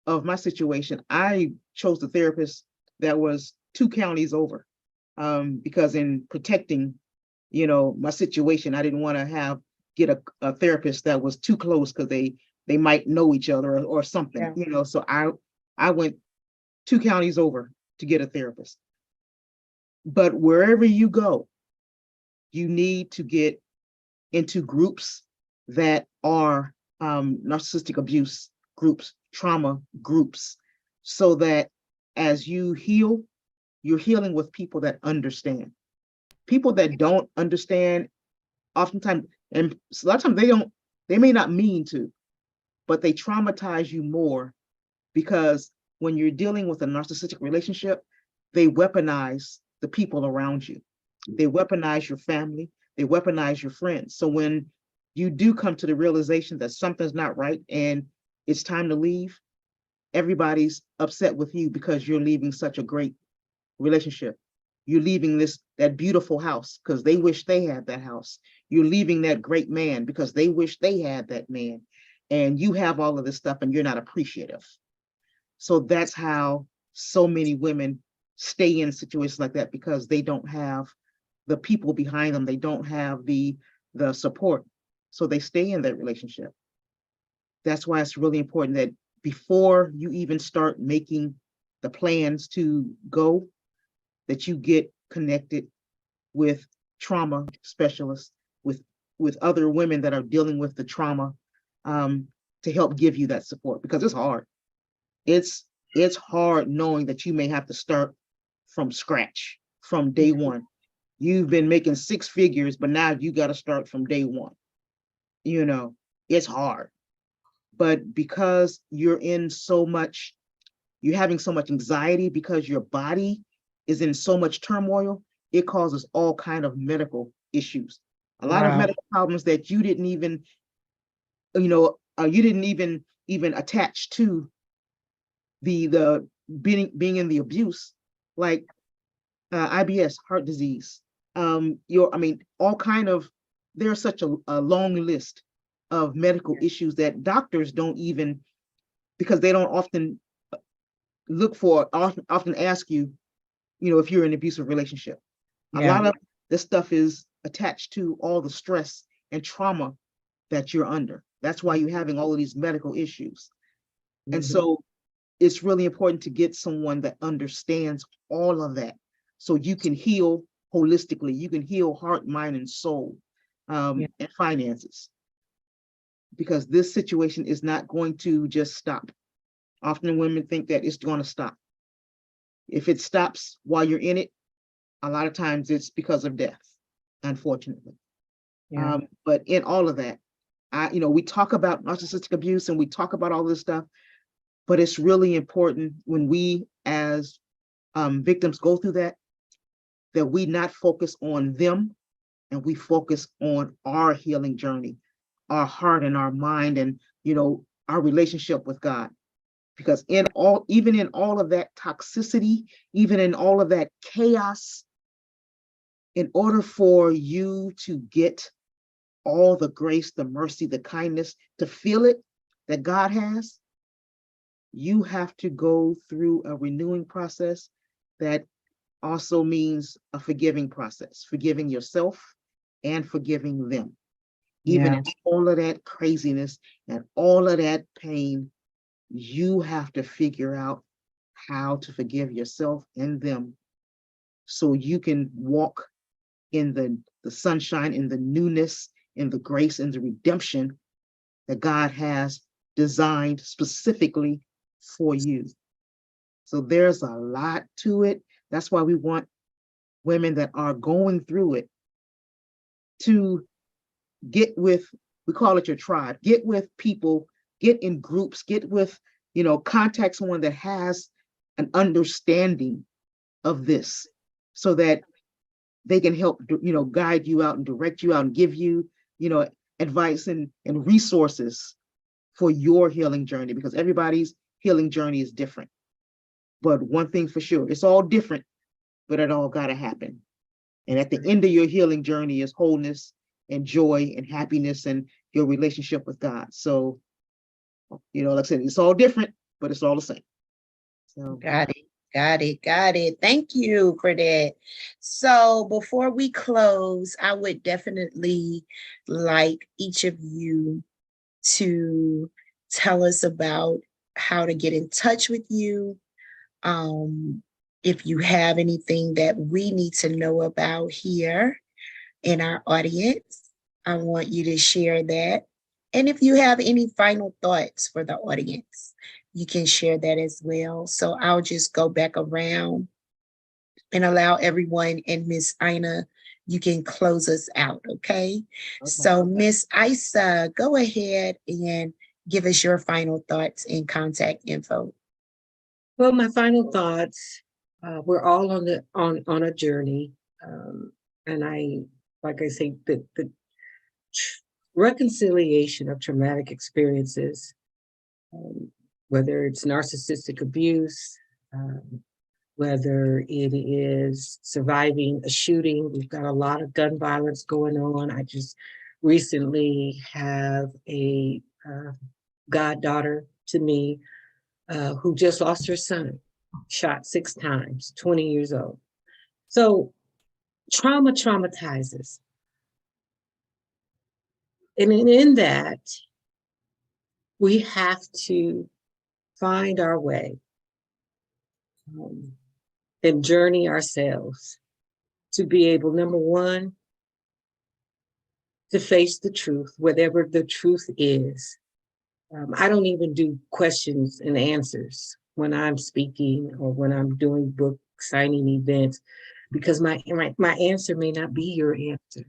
of my situation, I chose the therapist that was 2 counties over, because in protecting, my situation, I didn't want to get a therapist that was too close because they might know each other or something, Yeah. so I went 2 counties over to get a therapist. But wherever you go, you need to get into groups that are narcissistic abuse groups, trauma groups, so that as you heal, you're healing with people that understand. People that don't understand, oftentimes, and a lot of times they may not mean to, but they traumatize you more because when you're dealing with a narcissistic relationship, they weaponize the people around you. They weaponize your family, they weaponize your friends. So when you do come to the realization that something's not right and it's time to leave, everybody's upset with you because you're leaving such a great relationship. You're leaving that beautiful house because they wish they had that house. You're leaving that great man because they wish they had that man. And you have all of this stuff and you're not appreciative. So that's how so many women stay in situations like that, because they don't have the people behind them. They don't have the support. So they stay in that relationship. That's why it's really important that before you even start making the plans to go, that you get connected with trauma specialists, with other women that are dealing with the trauma, to help give you that support, because it's hard. It's hard knowing that you may have to start from scratch, from day one. You've been making 6 figures, but now you got to start from day one. It's hard. But because you're having so much anxiety because your body is in so much turmoil, it causes all kind of medical issues. A lot of medical problems that you didn't even, even attach to the being in the abuse, like IBS, heart disease, all kind of, there's such a long list of medical issues that doctors don't even, because they don't often often ask you, if you're in an abusive relationship. A lot of this stuff is attached to all the stress and trauma that you're under. That's why you're having all of these medical issues. And so it's really important to get someone that understands all of that, so you can heal holistically. You can heal heart, mind, and soul, and finances, because this situation is not going to just stop. Often women think that it's going to stop. If it stops while you're in it, a lot of times it's because of death, unfortunately. But in all of that, we talk about narcissistic abuse and we talk about all this stuff, but it's really important when we as victims go through that we not focus on them, and we focus on our healing journey, our heart and our mind, and our relationship with God. Because even in all of that toxicity, even in all of that chaos, in order for you to get all the grace, the mercy, the kindness, to feel it that God has, you have to go through a renewing process that also means a forgiving process, forgiving yourself and forgiving them. Even in all of that craziness and all of that pain, you have to figure out how to forgive yourself and them, so you can walk in the sunshine, in the newness, in the grace, and the redemption that God has designed specifically for you. So there's a lot to it. That's why we want women that are going through it to get with, we call it your tribe, get with people, get in groups, get with, contact someone that has an understanding of this, so that they can help, guide you out and direct you out and give you, advice and resources for your healing journey, because everybody's healing journey is different. But one thing for sure, it's all different, but it all got to happen. And at the end of your healing journey is wholeness and joy and happiness and your relationship with God. So, like I said, it's all different, but it's all the same. So Got it. Thank you for that. So before we close, I would definitely like each of you to tell us about how to get in touch with you. If you have anything that we need to know about here in our audience, I want you to share that. And if you have any final thoughts for the audience, you can share that as well. So I'll just go back around and allow everyone, and Miss Ina, you can close us out, okay? So Miss Isa, go ahead and give us your final thoughts and contact info. Well, my final thoughts, we're all on a journey. And like I say, the reconciliation of traumatic experiences, whether it's narcissistic abuse, whether it is surviving a shooting. We've got a lot of gun violence going on. I just recently have a goddaughter to me who just lost her son, shot 6 times, 20 years old. So trauma traumatizes. And in that, we have to find our way and journey ourselves to be able, number one, to face the truth, whatever the truth is. I don't even do questions and answers when I'm speaking or when I'm doing book signing events, because my answer may not be your answer,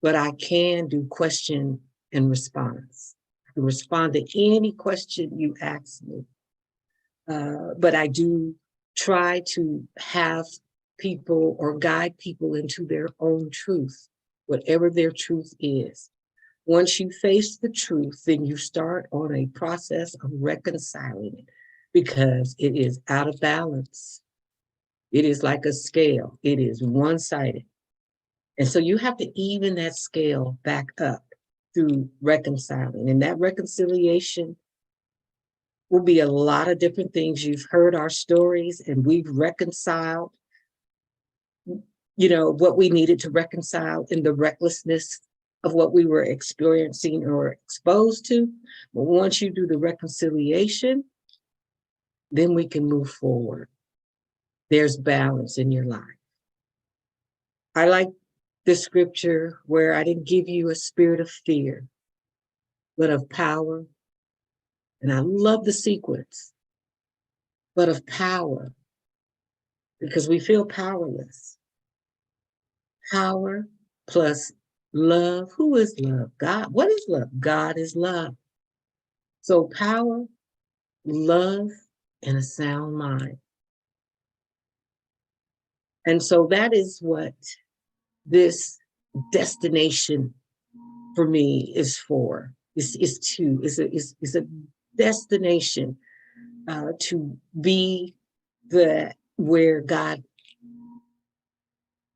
but I can do question and response. I can respond to any question you ask me. But I do try to have people or guide people into their own truth, whatever their truth is. Once you face the truth, then you start on a process of reconciling it, because it is out of balance. It is like a scale. It is one-sided. And so you have to even that scale back up through reconciling. And that reconciliation will be a lot of different things. You've heard our stories and we've reconciled, what we needed to reconcile in the recklessness of what we were experiencing or exposed to. But once you do the reconciliation, then we can move forward. There's balance in your life. I like the scripture where I didn't give you a spirit of fear, but of power. And I love the sequence, but of power, because we feel powerless. Power plus love. Who is love? God. What is love? God is love. So power, love, and a sound mind. And so that is what this destination for me is for. It's a destination to be where God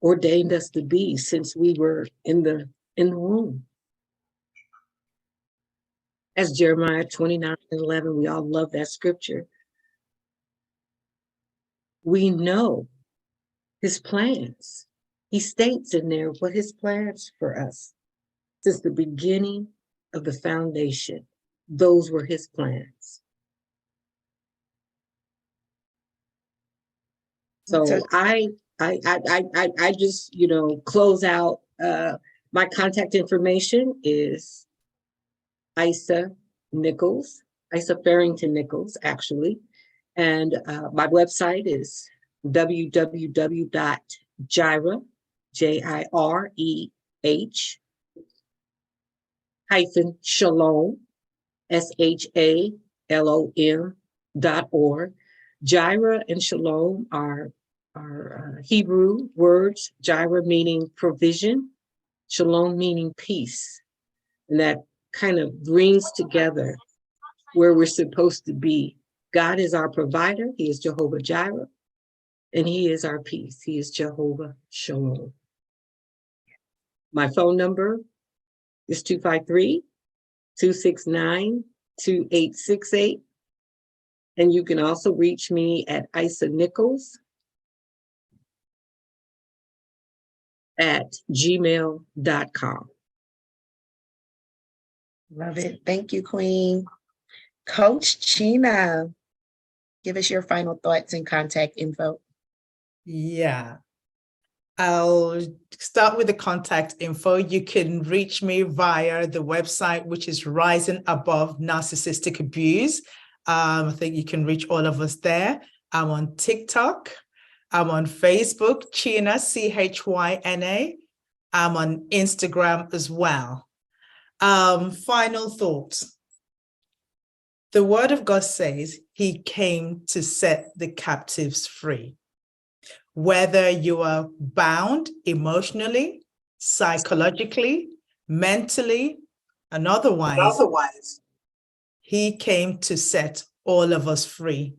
ordained us to be since we were in the womb. As Jeremiah 29:11, we all love that scripture. We know his plans. He states in there what his plans for us since the beginning of the foundation. Those were his plans. So I just, close out. My contact information is Isa Nichols, Isa Farrington Nichols, actually. And my website is www.jireh, JIREH, -shalom, SHALOM.org. Jireh and shalom are Hebrew words, Jireh meaning provision, shalom meaning peace. And that kind of brings together where we're supposed to be. God is our provider. He is Jehovah Jireh. And he is our peace. He is Jehovah Shalom. My phone number is 253-269-2868. And you can also reach me at Isa Nichols @gmail.com. Love it. Thank you, Queen. Coach Chena, give us your final thoughts and contact info. Yeah. I'll start with the contact info. You can reach me via the website, which is Rising Above Narcissistic Abuse. I think you can reach all of us there. I'm on TikTok. I'm on Facebook, Chyna, CHYNA. I'm on Instagram as well. Final thoughts. The word of God says he came to set the captives free. Whether you are bound emotionally, psychologically, mentally, and otherwise, he came to set all of us free.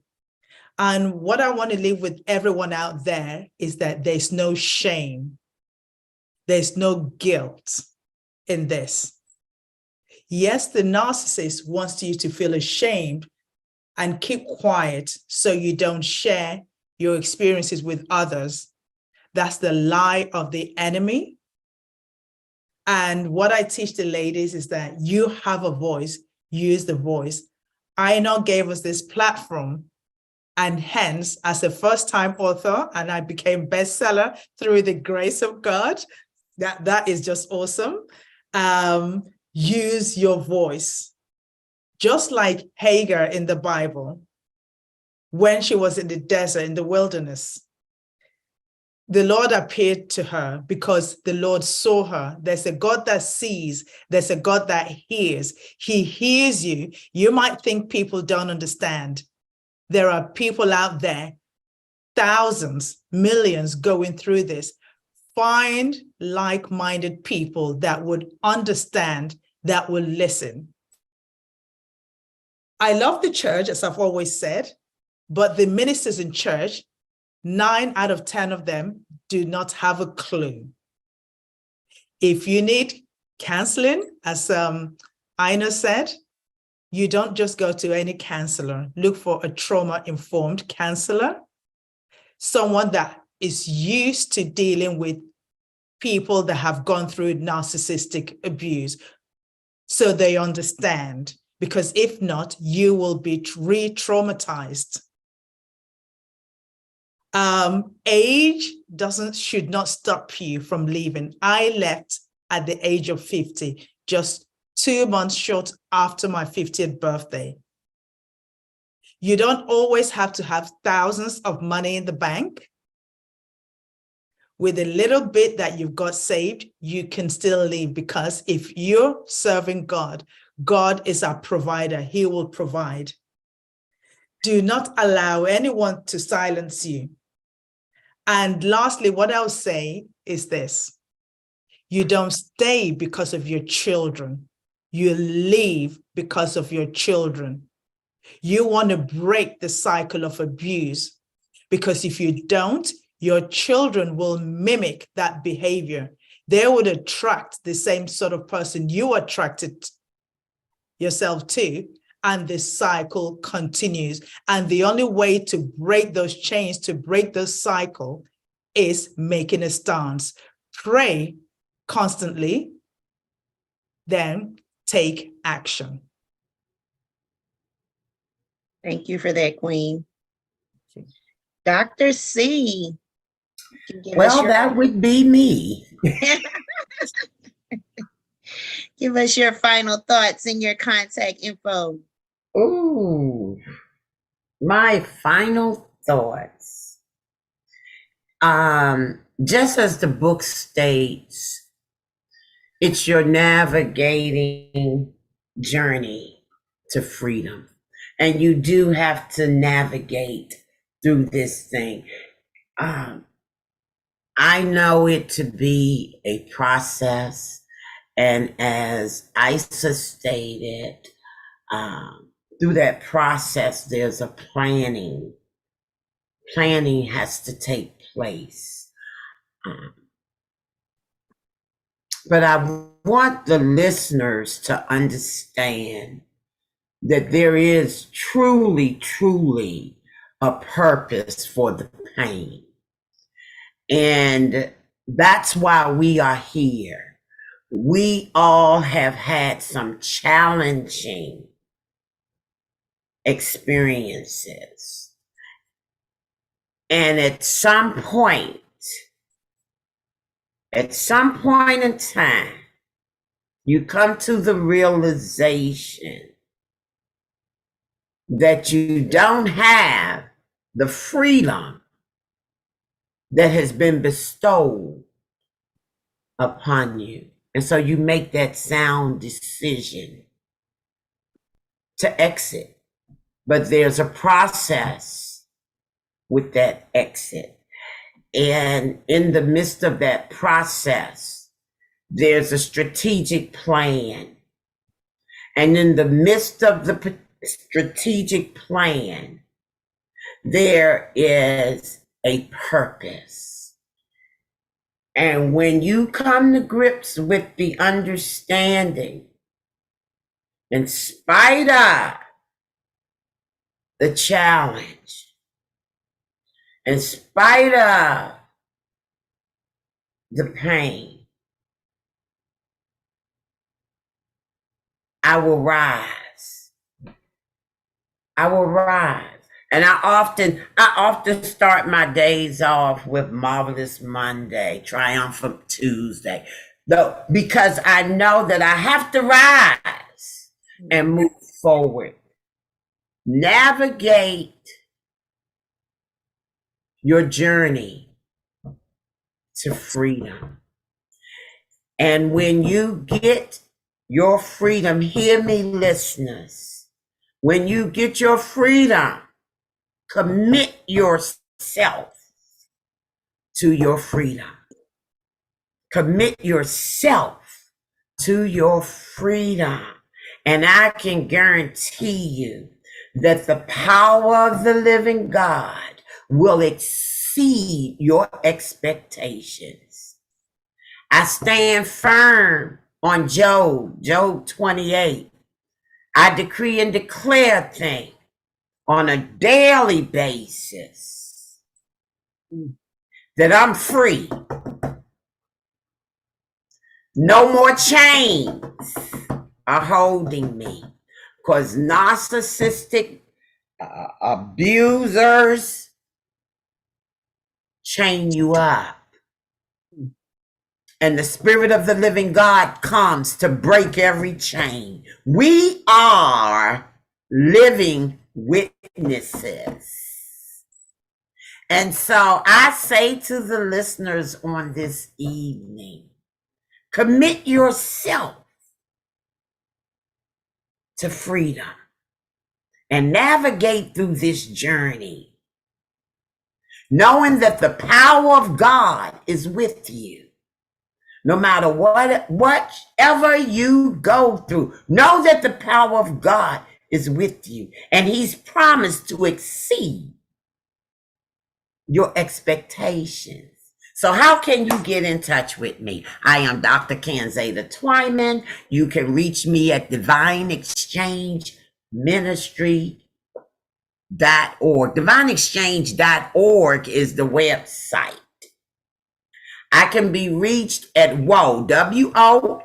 And what I want to leave with everyone out there is that there's no shame. There's no guilt in this. Yes, the narcissist wants you to feel ashamed and keep quiet so you don't share your experiences with others. That's the lie of the enemy. And what I teach the ladies is that you have a voice, use the voice. Ina gave us this platform, and hence, as a first-time author, and I became bestseller through the grace of God. That is just awesome. Use your voice. Just like Hagar in the Bible, when she was in the desert, in the wilderness, the Lord appeared to her because the Lord saw her. There's a God that sees. There's a God that hears. He hears you. You might think people don't understand. There are people out there, thousands, millions going through this. Find like-minded people that would understand, that will listen. I love the church, as I've always said, but the ministers in church, 9 out of 10 of them do not have a clue. If you need counseling, as Ina said, you don't just go to any counselor. Look for a trauma-informed counselor, someone that is used to dealing with people that have gone through narcissistic abuse, so they understand. Because if not, you will be re-traumatized. Age should not stop you from leaving. I left at the age of 50, just 2 months short after my 50th birthday. You don't always have to have thousands of money in the bank. With a little bit that you've got saved, you can still live, because if you're serving God, God is our provider. He will provide. Do not allow anyone to silence you. And lastly, what I'll say is this: you don't stay because of your children. You leave because of your children. You want to break the cycle of abuse, because if you don't, your children will mimic that behavior. They would attract the same sort of person you attracted yourself to, and this cycle continues. And the only way to break those chains, to break this cycle, is making a stance. Pray constantly, then take action. Thank you for that, Queen. Dr. C. Well, that would be me. Give us your final thoughts and your contact info. Ooh, my final thoughts. Just as the book states, it's your navigating journey to freedom. And you do have to navigate through this thing. I know it to be a process. And as Isa stated, through that process, there's a planning. Planning has to take place. But I want the listeners to understand that there is truly, truly a purpose for the pain. And that's why we are here. We all have had some challenging experiences. And at some point in time, you come to the realization that you don't have the freedom that has been bestowed upon you. And so you make that sound decision to exit. But there's a process with that exit. And in the midst of that process, there's a strategic plan. And in the midst of the strategic plan, there is a purpose. And when you come to grips with the understanding, in spite of the challenge, in spite of the pain, I will rise. I will rise. And I often start my days off with Marvelous Monday, Triumphant Tuesday, though, because I know that I have to rise and move forward. Navigate your journey to freedom. And when you get your freedom, hear me, listeners, when you get your freedom, commit yourself to your freedom. Commit yourself to your freedom. And I can guarantee you that the power of the living God will exceed your expectations. I stand firm on Job 28. I decree and declare things on a daily basis that I'm free. No more chains are holding me, because narcissistic abusers chain you up. And the Spirit of the living God comes to break every chain. We are living witnesses. And so I say to the listeners on this evening, commit yourself to freedom and navigate through this journey, knowing that the power of God is with you. No matter whatever you go through, know that the power of God is with you, and He's promised to exceed your expectations. So how can you get in touch with me? I am Dr. Kenzetta Twyman. You can reach me at divineexchangeministry.org. Divineexchange.org is the website. I can be reached at WOE,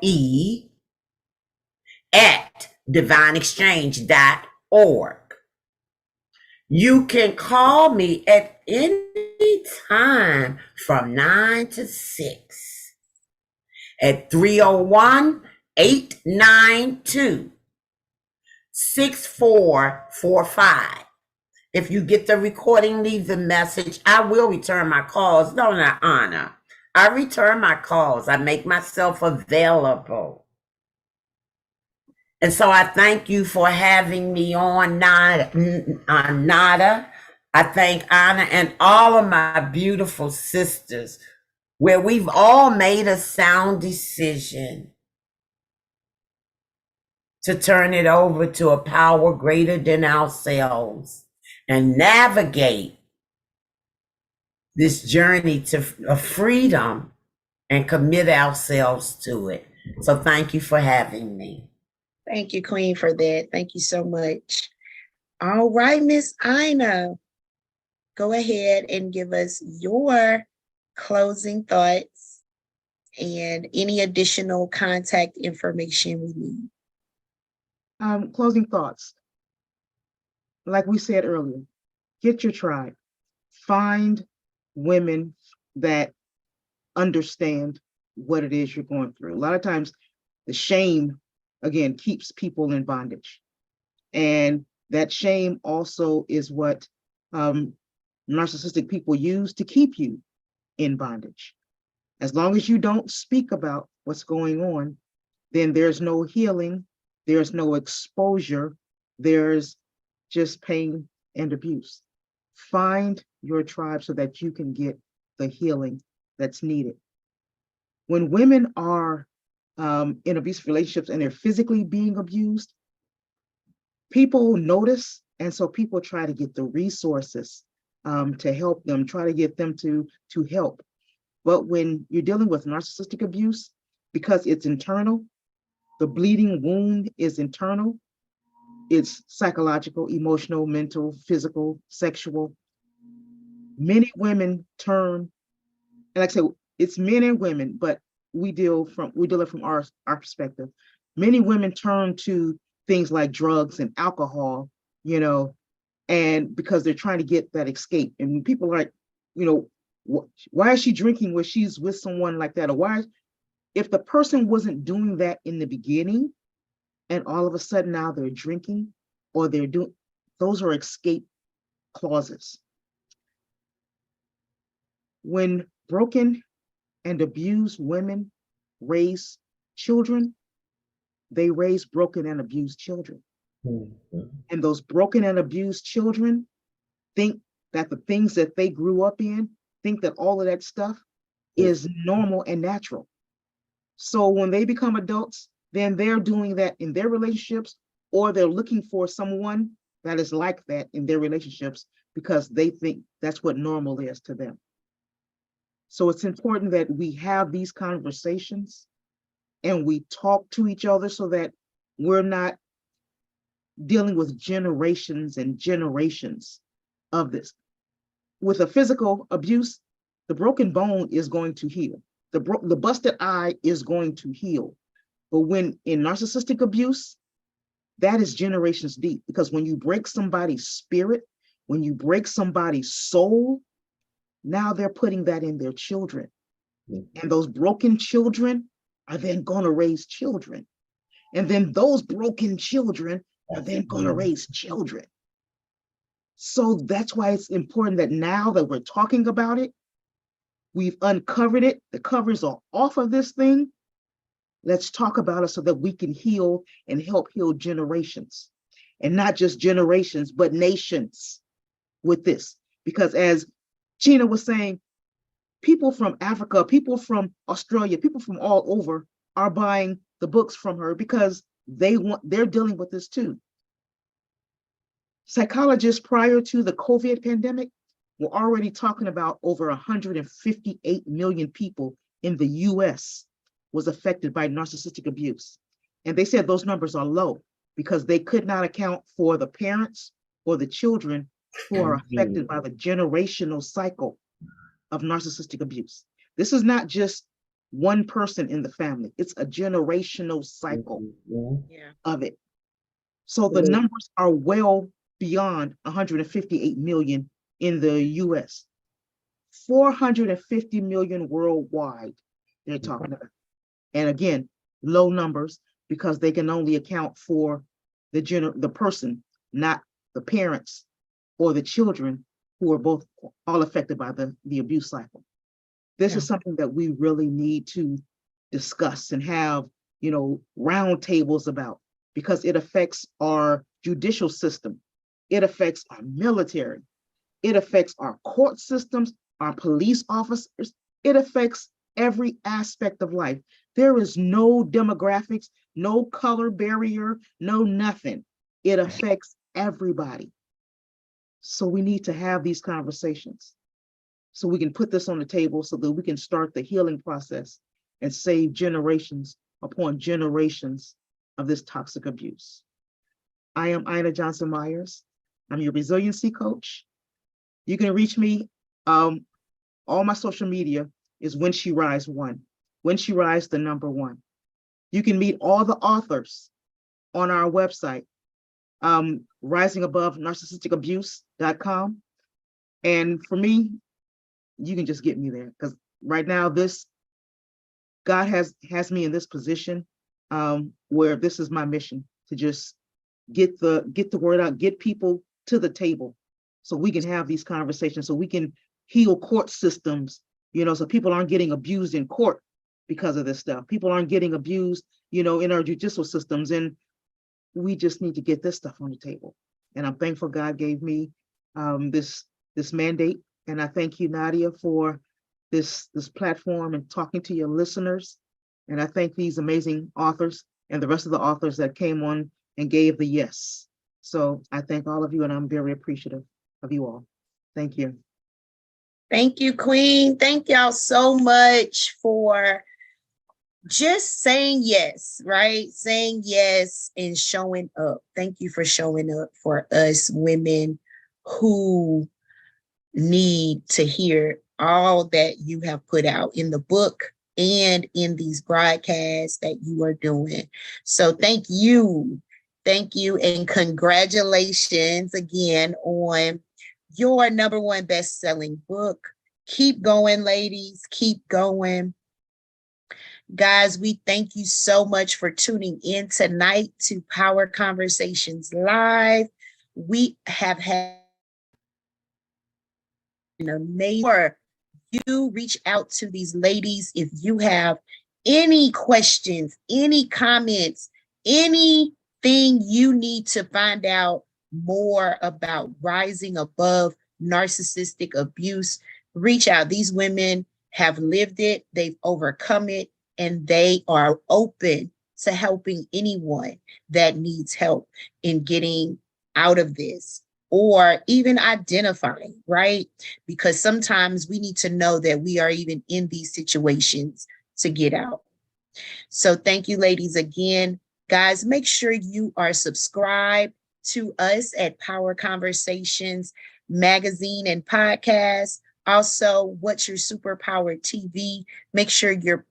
at divineexchange.org. You can call me at any time from 9 to 6 at 301-892-6445. If you get the recording, leave the message. I will return my calls. Don't I, Anna? I return my calls. I make myself available. And so I thank you for having me on, Nada. I thank Anna and all of my beautiful sisters, where we've all made a sound decision to turn it over to a power greater than ourselves and navigate this journey to freedom and commit ourselves to it. So thank you for having me. Thank you, Queen, for that. Thank you so much. All right, Miss Ina, go ahead and give us your closing thoughts and any additional contact information we need. Closing thoughts. Like we said earlier, get your tribe. Find women that understand what it is you're going through. A lot of times the shame, again, keeps people in bondage. And that shame also is what narcissistic people use to keep you in bondage. As long as you don't speak about what's going on, then there's no healing, there's no exposure, there's just pain and abuse. Find your tribe so that you can get the healing that's needed. When women are in abusive relationships and they're physically being abused, people notice, and so people try to get the resources to help them, try to get them to help. But when you're dealing with narcissistic abuse, because it's internal, the bleeding wound is internal, it's psychological, emotional, mental, physical, sexual. Many women turn, and like I said, it's men and women, but we deal it from our perspective. Many women turn to things like drugs and alcohol, and because they're trying to get that escape. And people are like, why is she drinking when she's with someone like that? Or if the person wasn't doing that in the beginning, and all of a sudden now they're drinking or they're doing, those are escape clauses. When broken and abused women raise children, they raise broken and abused children. Mm-hmm. And those broken and abused children think that the things that they grew up in, think that all of that stuff is normal and natural. So when they become adults, then they're doing that in their relationships, or they're looking for someone that is like that in their relationships because they think that's what normal is to them. So it's important that we have these conversations and we talk to each other so that we're not dealing with generations and generations of this. With a physical abuse, the broken bone is going to heal. The busted eye is going to heal. But when in narcissistic abuse, that is generations deep, because when you break somebody's spirit, when you break somebody's soul, now they're putting that in their children. And those broken children are then going to raise children. And then those broken children are then going to raise children. So that's why it's important that now that we're talking about it, we've uncovered it, the covers are off of this thing. Let's talk about it so that we can heal and help heal generations. And not just generations, but nations with this. Because as Gina was saying, people from Africa, people from Australia, people from all over are buying the books from her because they're dealing with this too. Psychologists prior to the COVID pandemic were already talking about over 158 million people in the US was affected by narcissistic abuse. And they said those numbers are low because they could not account for the parents or the children who are affected by the generational cycle of narcissistic abuse. This is not just one person in the family, it's a generational cycle of it. So the numbers are well beyond 158 million in the US, 450 million worldwide they're talking about. And again, low numbers because they can only account for the person, not the parents or the children who are both all affected by the abuse cycle. This is something that we really need to discuss and have, round tables about, because it affects our judicial system. It affects our military. It affects our court systems, our police officers. It affects every aspect of life. There is no demographics, no color barrier, no nothing. It affects everybody. So we need to have these conversations so we can put this on the table so that we can start the healing process and save generations upon generations of this toxic abuse. I am Ina Johnson Myers. I'm your resiliency coach. You can reach me. All my social media is When She Rise 1. When She Rise, the number 1. You can meet all the authors on our website, risingabovenarcissisticabuse.com. And for me, you can just get me there, because right now God has me in this position where this is my mission, to just get the word out, get people to the table so we can have these conversations, so we can heal court systems, so people aren't getting abused in court because of this stuff. People aren't getting abused, in our judicial systems. And we just need to get this stuff on the table. And I'm thankful God gave me this mandate. And I thank you, Nadia, for this platform and talking to your listeners. And I thank these amazing authors and the rest of the authors that came on and gave the yes. So I thank all of you, and I'm very appreciative of you all. Thank you. Thank you, Queen. Thank y'all so much for just saying yes, right? Saying yes and showing up. Thank you for showing up for us women who need to hear all that you have put out in the book and in these broadcasts that you are doing. So thank you. Thank you. And congratulations again on your #1 best-selling book. Keep going, ladies. Keep going. Guys, we thank you so much for tuning in tonight to Power Conversations Live. We have had an amazing. You reach out to these ladies if you have any questions, any comments, anything you need to find out more about rising above narcissistic abuse. Reach out. These women have lived it, they've overcome it, and they are open to helping anyone that needs help in getting out of this. or even identifying, right? Because sometimes we need to know that we are even in these situations to get out. So thank you, ladies, again. Guys, make sure you are subscribed to us at Power Conversations magazine and podcast. Also, What's Your Superpower TV. Make sure you're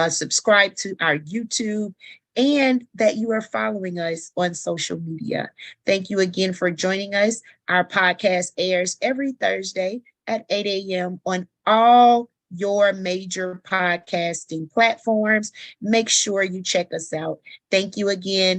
subscribed to our YouTube and that you are following us on social media. Thank you again for joining us. Our podcast airs every Thursday at 8 a.m. on all your major podcasting platforms. Make sure you check us out. Thank you again.